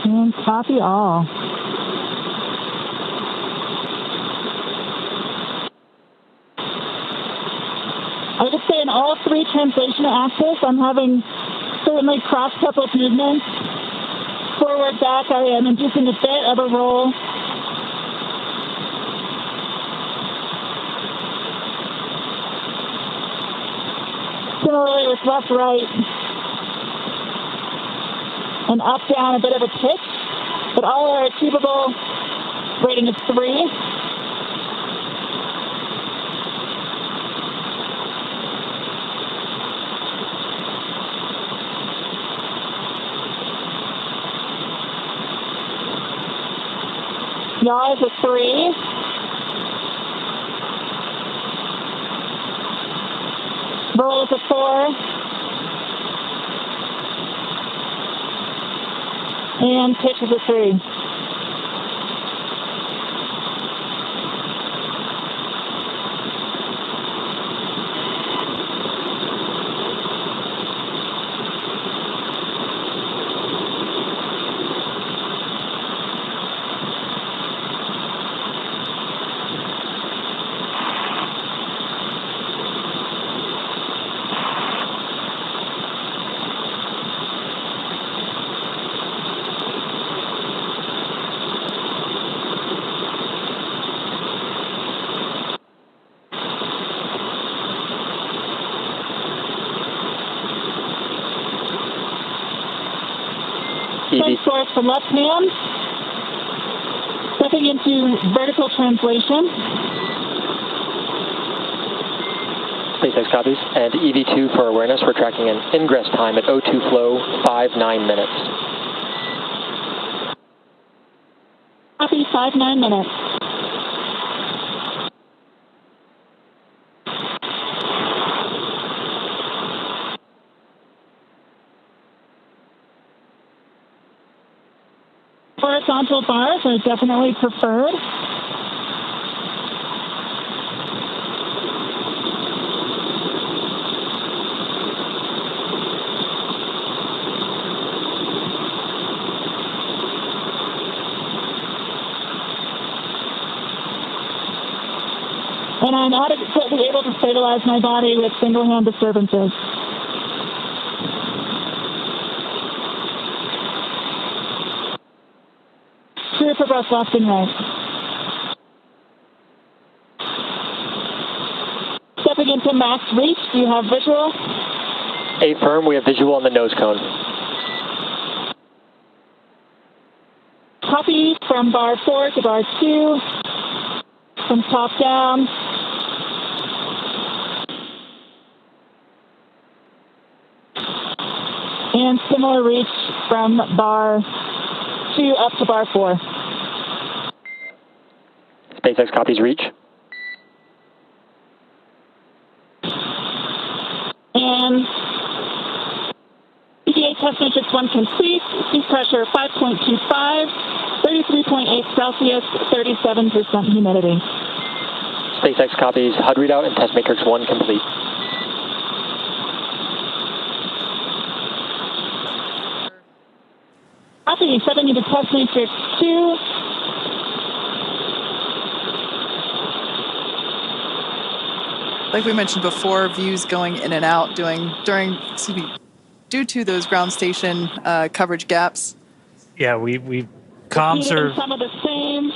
And copy all. I would say in all three translation axes, I'm having certainly cross-coupled movements. Forward, back, I am inducing a bit of a roll. Similarly with left, right. And up, down, a bit of a pitch, but all are achievable. Rating of 3. Yaw is a 3. Roll is a 4. And pitch is a 3. Source for left hand. Stepping into vertical translation. SpaceX copies. And EV2 for awareness, we're tracking an ingress time at O2 flow, 5-9 minutes. Copy, 5-9 minutes. Horizontal bars are definitely preferred. And I'm adequately able to stabilize my body with single-hand disturbances. abreast left and right. Stepping into max reach, do you have visual? Affirm, we have visual on the nose cone. Copy from bar 4 to bar 2, from top down. And similar reach from bar 2 up to bar 4. SpaceX copies reach. And EVA test matrix 1 complete, seat pressure 5.25, 33.8 Celsius, 37% humidity. SpaceX copies HUD readout and test matrix 1 complete. Copy, stepping into test matrix 2. Like we mentioned before, views going in and out due to those ground station coverage gaps. Yeah, comms are Some of the same.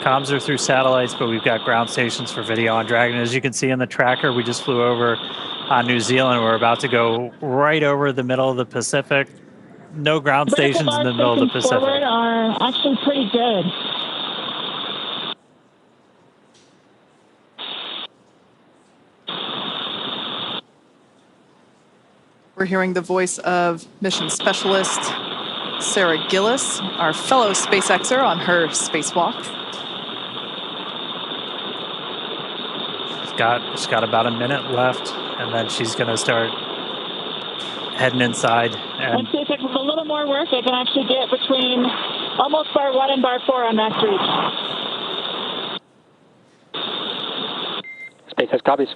Comms are through satellites, but we've got ground stations for video on Dragon. As you can see in the tracker, we just flew over New Zealand. We're about to go right over the middle of the Pacific. No ground stations in the middle of the Pacific. Forward are actually pretty good. We're hearing the voice of mission specialist Sarah Gillis, our fellow SpaceXer on her spacewalk. She's got about a minute left, and then she's going to start heading inside. And SpaceX with a little more work, they can actually get between almost bar 1 and bar 4 on max reach. SpaceX copies.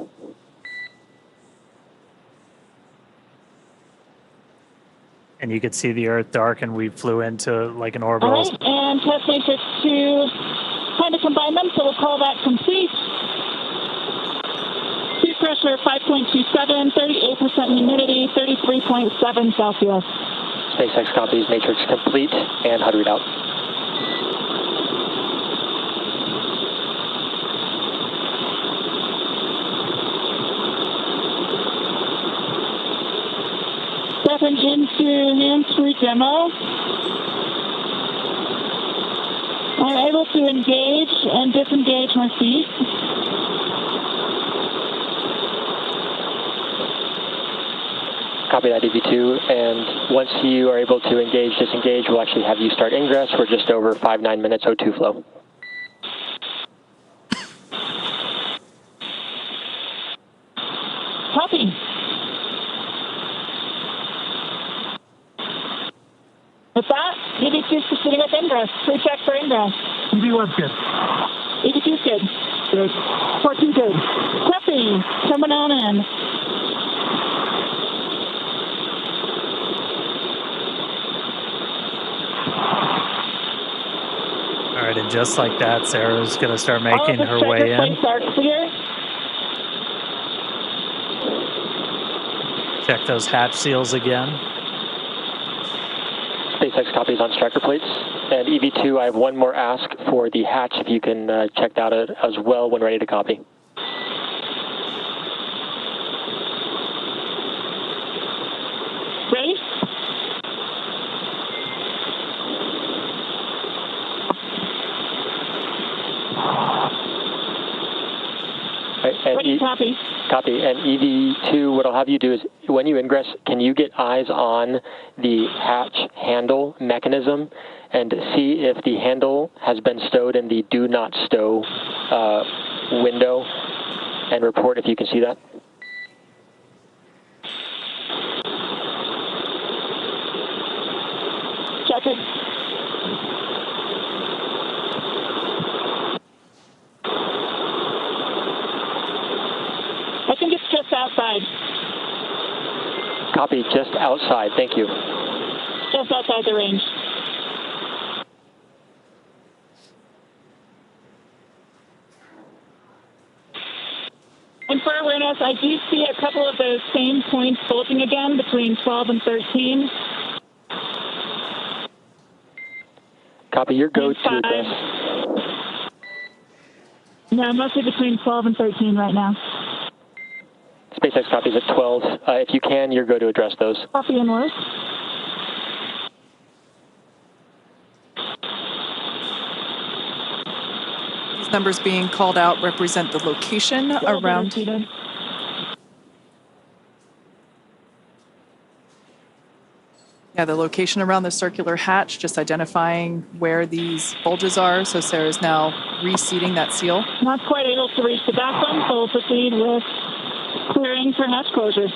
And you could see the Earth dark, and we flew into like an orbital. All right, and test matrix 2, trying to combine them, so we'll call that complete. Seat pressure 5.27, 38% humidity, 33.7 Celsius. SpaceX copies matrix complete and HUD readout. Stepping into hands-free demo. I'm able to engage and disengage my feet. Copy that, EV2. And once you are able to engage, disengage, we'll actually have you start ingress. We're just over 5-9 minutes O2 flow. Copy. With that, EV2 is proceeding with ingress. Pre-check for ingress. EV1's good. EV2's good. Good. 14 good. Copy. Coming on in. All right, and just like that, Sarah's going to start making her way in. Are clear. Check those hatch seals again. SpaceX copies on striker plates. And EV2, I have one more ask for the hatch, if you can check that out as well when ready to copy. Ready? And copy. Copy. And EV2, what I'll have you do is, when you ingress, can you get eyes on the hatch handle mechanism and see if the handle has been stowed in the do not stow window, and report if you can see that? Check it. I think it's just outside. Copy, just outside. Thank you. Just outside the range. And for awareness, I do see a couple of those same points bulging again between 12 and 13. Copy. Your go to 5. address. No, mostly between 12 and 13 right now. SpaceX copies at 12. If you can, your go to address those. Copy and work. These numbers being called out represent the location around. Yeah, the location around the circular hatch, just identifying where these bulges are. So Sarah's now reseating that seal. Not quite able to reach the back one, so we'll proceed with clearing for hatch closure.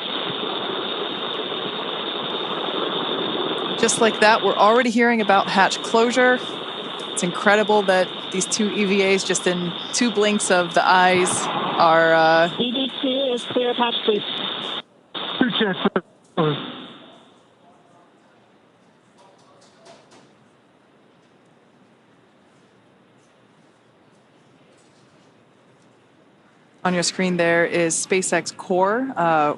Just like that, we're already hearing about hatch closure. It's incredible that these two EVAs, just in 2 blinks of the eyes, are... EV2 is clear of hatch, please. 2 checks. On your screen there is SpaceX Core,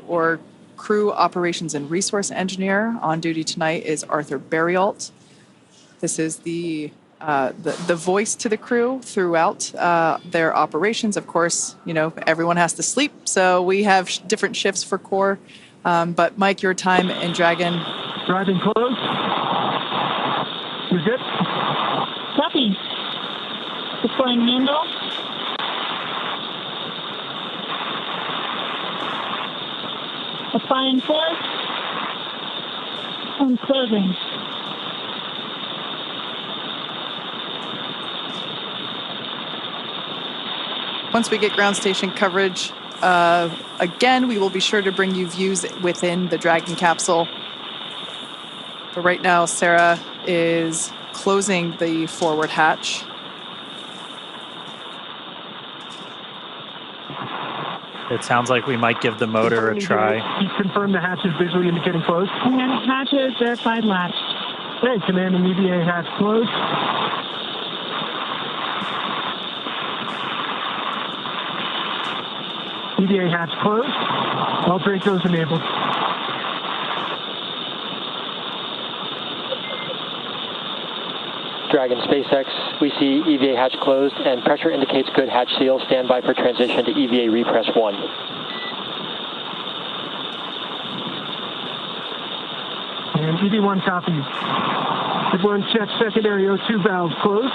or Crew Operations and Resource Engineer. On duty tonight is Arthur Berrialt. This is the voice to the crew throughout their operations. Of course, you know, everyone has to sleep, so we have different shifts for Core. But Mike, your time in Dragon. Driving close. You're good? Copy. Deploying handle. Applying force. And closing. Once we get ground station coverage, again, we will be sure to bring you views within the Dragon capsule. But right now, Sarah is closing the forward hatch. It sounds like we might give the motor a try. He's confirmed the hatch is visually indicating closed. And hatch is verified latched. Hey, commanding EVA hatch closed. EVA hatch closed. All Dracos enabled. Dragon SpaceX, we see EVA hatch closed and pressure indicates good hatch seal. Stand by for transition to EVA repress 1. And EV1 copies. Everyone check secondary O2 valve closed.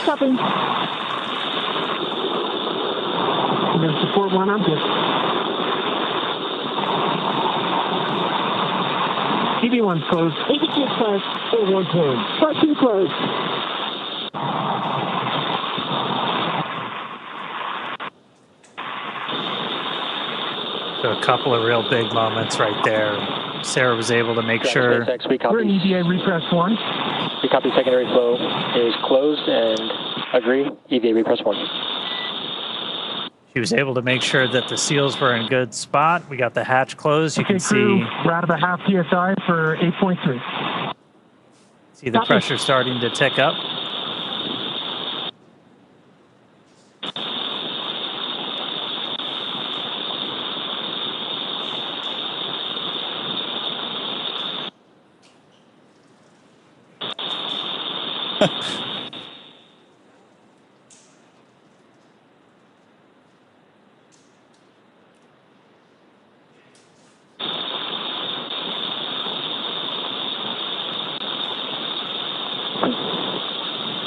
Copy. And then support 1, I'm good. EV1's closed. EV2 closed. 4-1 closed. 14 closed. So a couple of real big moments right there. Sarah was able to make sure. SpaceX, we We're in copy. EVA repress 1. We copy secondary flow is closed and agree. EVA repress 1. She was able to make sure that the seals were in good spot. We got the hatch closed. You Okay, can crew, see we're out of a half PSI for 8.3. the pressure starting to tick up.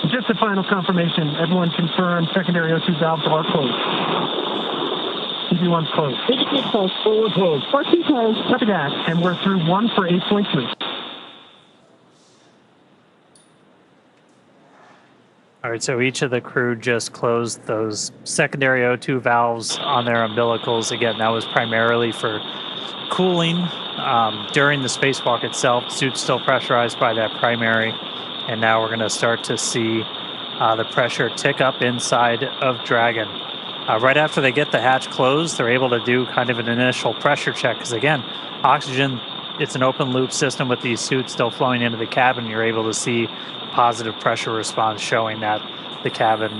Just a final confirmation. Everyone confirmed secondary O2 valves are closed. EV1's closed. EV2 closed. 4-1 closed. 14 closed. Copy that. And we're through 1 for 8.3. All right, so each of the crew just closed those secondary O2 valves on their umbilicals. Again, that was primarily for cooling. During the spacewalk itself, the suit's still pressurized by that primary. And now we're going to start to see the pressure tick up inside of Dragon. Right after they get the hatch closed, they're able to do kind of an initial pressure check. Because again, oxygen, it's an open loop system with these suits still flowing into the cabin. You're able to see positive pressure response showing that the cabin,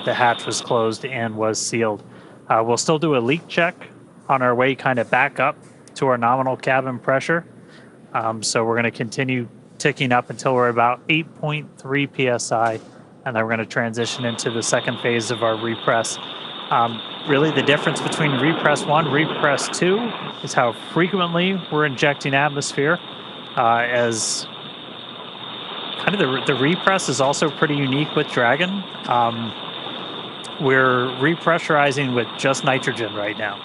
the hatch was closed and was sealed. We'll still do a leak check on our way kind of back up to our nominal cabin pressure. So we're going to continue ticking up until we're about 8.3 psi, and then we're going to transition into the second phase of our repress. Really, the difference between repress 1 and repress 2 is how frequently we're injecting atmosphere, as kind of the repress is also pretty unique with Dragon. We're repressurizing with just nitrogen right now,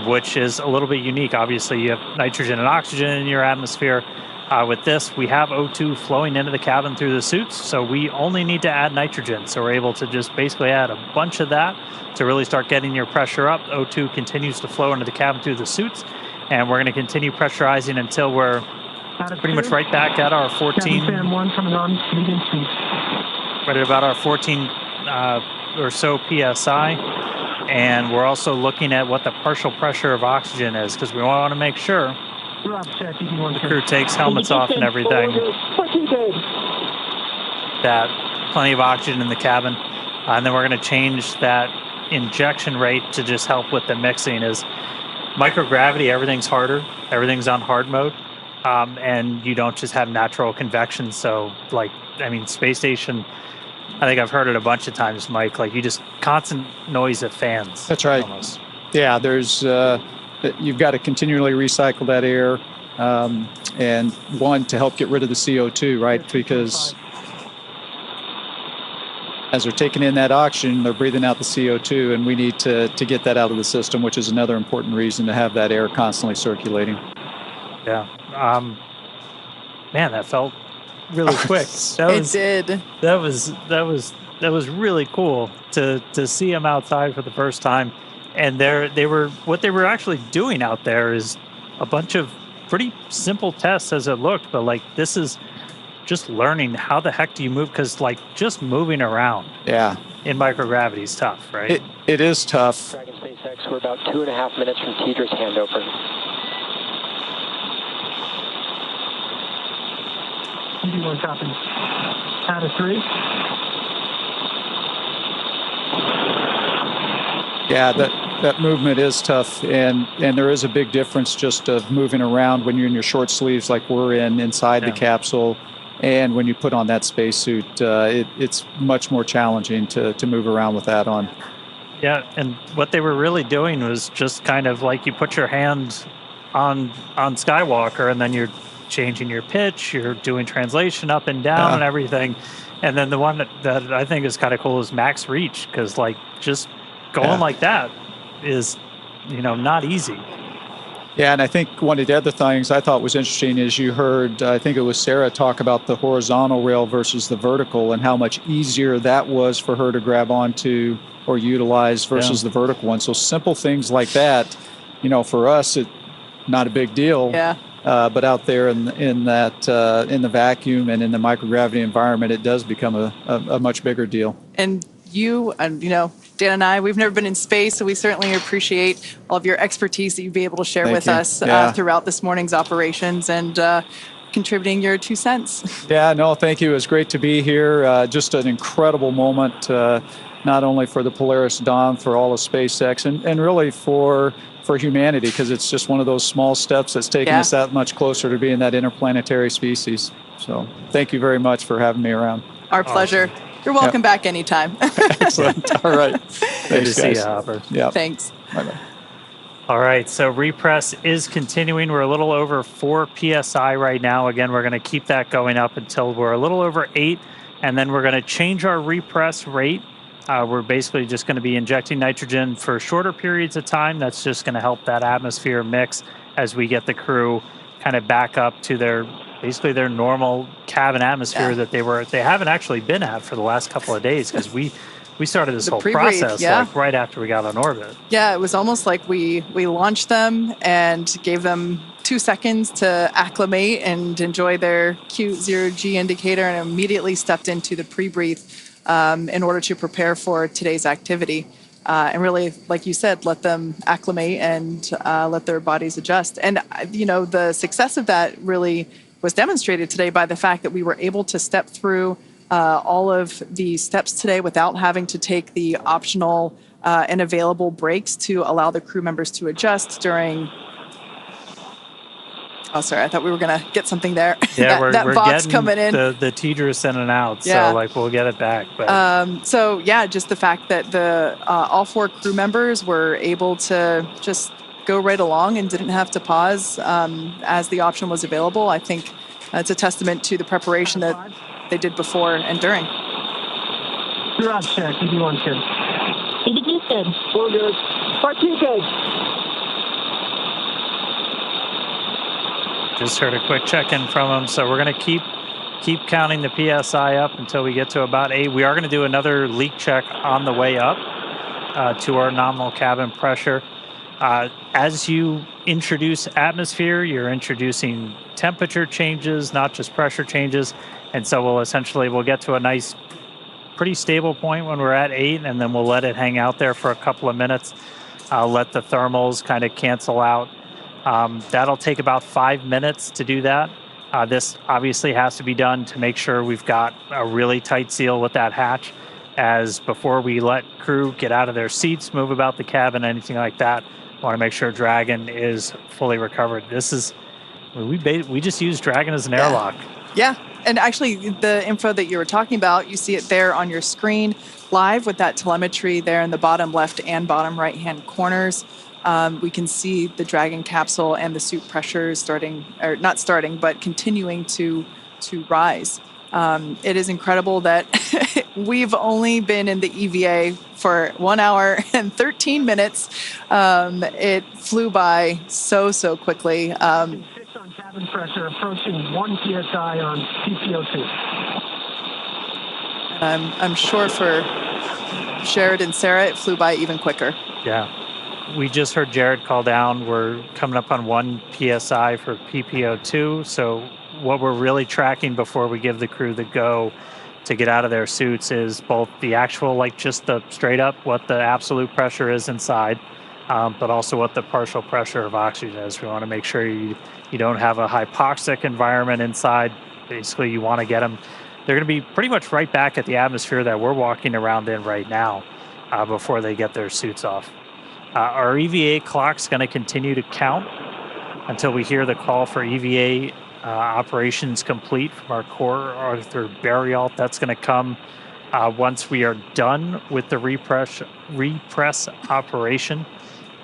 which is a little bit unique. Obviously, you have nitrogen and oxygen in your atmosphere. With this, we have O2 flowing into the cabin through the suits, so we only need to add nitrogen. So we're able to just basically add a bunch of that to really start getting your pressure up. O2 continues to flow into the cabin through the suits, and we're going to continue pressurizing until we're pretty much right back at our 14. Fan 1 coming on, medium speed. Right at about our 14 or so PSI. And we're also looking at what the partial pressure of oxygen is, because we want to make sure the crew takes helmets off and everything, that plenty of oxygen in the cabin. And then we're going to change that injection rate to just help with the mixing. Is microgravity, everything's harder, everything's on hard mode, and you don't just have natural convection. So, like, I mean, space station, I think I've heard it a bunch of times, Mike, like you just constant noise of fans. That's right. Almost. Yeah, there's you've got to continually recycle that air, and one, to help get rid of the CO2, right? Because as they're taking in that oxygen, they're breathing out the CO2, and we need to get that out of the system, which is another important reason to have that air constantly circulating. Yeah. Man, that felt really quick. It did. That was really cool to see them outside for the first time. And what they were actually doing out there is a bunch of pretty simple tests as it looked, but like this is just learning how the heck do you move, because like just moving around in microgravity is tough, right? It is tough. Dragon SpaceX, we're about 2.5 minutes from Tedra's handover. PD1 copy. Out of 3. Yeah, that movement is tough, and there is a big difference just of moving around when you're in your short sleeves like we're inside the capsule, and when you put on that spacesuit, it's much more challenging to move around with that on. Yeah, and what they were really doing was just kind of like you put your hand on Skywalker, and then you're changing your pitch, you're doing translation up and down and everything. And then the one that I think is kind of cool is max reach, because like just going like that is, not easy. Yeah, and I think one of the other things I thought was interesting is you heard, I think it was Sarah, talk about the horizontal rail versus the vertical, and how much easier that was for her to grab onto or utilize versus the vertical one. So simple things like that, for us, it's not a big deal. Yeah. But out there in the vacuum and in the microgravity environment, it does become a much bigger deal. And you, Dan and I, we've never been in space, so we certainly appreciate all of your expertise that you'd be able to share with us throughout this morning's operations, and contributing your 2 cents. Yeah, no, thank you. It was great to be here. Just an incredible moment, not only for the Polaris Dawn, for all of SpaceX, and really for humanity, because it's just one of those small steps that's taken us that much closer to being that interplanetary species. So thank you very much for having me around. Our pleasure. Awesome. You're welcome back anytime. Excellent. All right. Good to see you, Hopper. Yeah. Thanks. Bye-bye. All right, so repress is continuing. We're a little over 4 PSI right now. Again, we're going to keep that going up until we're a little over 8, and then we're going to change our repress rate. We're basically just going to be injecting nitrogen for shorter periods of time. That's just going to help that atmosphere mix as we get the crew kind of back up to their normal cabin atmosphere that they haven't actually been at for the last couple of days, because we started this whole process like right after we got on orbit. Yeah, it was almost like we launched them and gave them 2 seconds to acclimate and enjoy their cute 0G indicator, and immediately stepped into the pre-breathe in order to prepare for today's activity. And really, like you said, let them acclimate and let their bodies adjust. And, the success of that really was demonstrated today by the fact that we were able to step through all of the steps today without having to take the optional and available breaks to allow the crew members to adjust during Oh, sorry. I thought we were going to get something there. Yeah, that we're Vox getting coming in. the Tidris in and out. Yeah. So like we'll get it back. But so yeah, just the fact that the all 4 crew members were able to just go right along and didn't have to pause as the option was available. I think it's a testament to the preparation that they did before and during. Garage check, ED1 kid. ED2 kid. We're good. Part 2 kid. just heard a quick check-in from him. So we're going to keep counting the PSI up until we get to about 8. We are going to do another leak check on the way up to our nominal cabin pressure. As you introduce atmosphere, you're introducing temperature changes, not just pressure changes. And so we'll get to a nice, pretty stable point when we're at 8, and then we'll let it hang out there for a couple of minutes. Let the thermals kind of cancel out. That'll take about 5 minutes to do that. This obviously has to be done to make sure we've got a really tight seal with that hatch, as before we let crew get out of their seats, move about the cabin, anything like that, we want to make sure Dragon is fully recovered. We just use Dragon as an airlock. Yeah, and actually the info that you were talking about, you see it there on your screen live with that telemetry there in the bottom left and bottom right hand corners. We can see the Dragon capsule and the suit pressures continuing to rise. It is incredible that we've only been in the EVA for 1 hour and 13 minutes. It flew by so quickly. 6 on cabin pressure, approaching 1 psi on PPO2. I'm sure for Jared and Sarah, it flew by even quicker. Yeah. We just heard Jared call down. We're coming up on 1 PSI for PPO2. So what we're really tracking before we give the crew the go to get out of their suits is both the actual, like just the straight up, what the absolute pressure is inside, but also what the partial pressure of oxygen is. We want to make sure you don't have a hypoxic environment inside. Basically, you want to get them. They're going to be pretty much right back at the atmosphere that we're walking around in right now before they get their suits off. Our EVA clock's going to continue to count until we hear the call for EVA operations complete from our core Arthur Barrialt. That's going to come once we are done with the repress operation.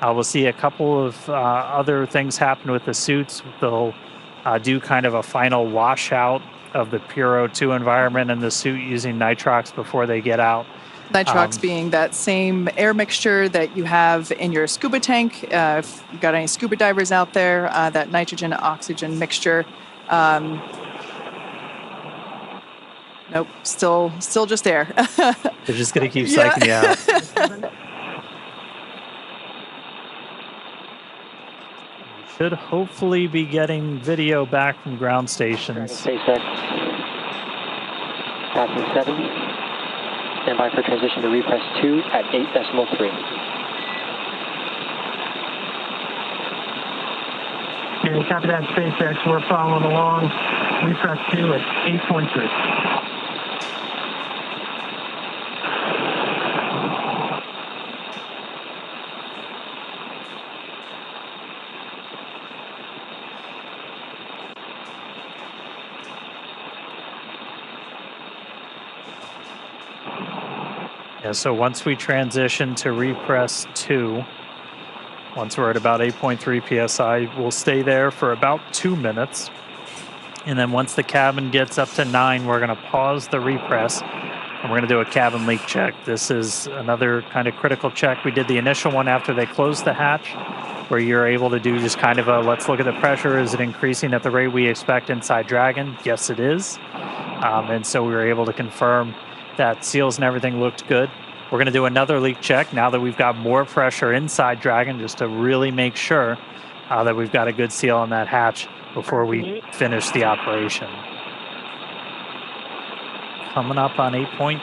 We'll see a couple of other things happen with the suits. They'll do kind of a final washout of the Puro 2 environment in the suit using nitrox before they get out. Nitrox being that same air mixture that you have in your scuba tank. If you've got any scuba divers out there, that nitrogen-oxygen mixture. Nope, still just air. They're just going to keep psyching you out. We should hopefully be getting video back from ground stations. SpaceX, passing 7. Stand by for transition to repress 2 at 8.3. Okay, copy that, SpaceX. We're following along. Repress 2 at 8.3. Yeah, so once we transition to repress 2, once we're at about 8.3 PSI, we'll stay there for about 2 minutes. And then once the cabin gets up to 9, we're going to pause the repress and we're going to do a cabin leak check. This is another kind of critical check. We did the initial one after they closed the hatch, where you're able to do just kind of a, let's look at the pressure. Is it increasing at the rate we expect inside Dragon? Yes, it is. And so we were able to confirm that seals and everything looked good. We're going to do another leak check now that we've got more pressure inside Dragon, just to really make sure that we've got a good seal on that hatch before we finish the operation. Coming up on 8.3.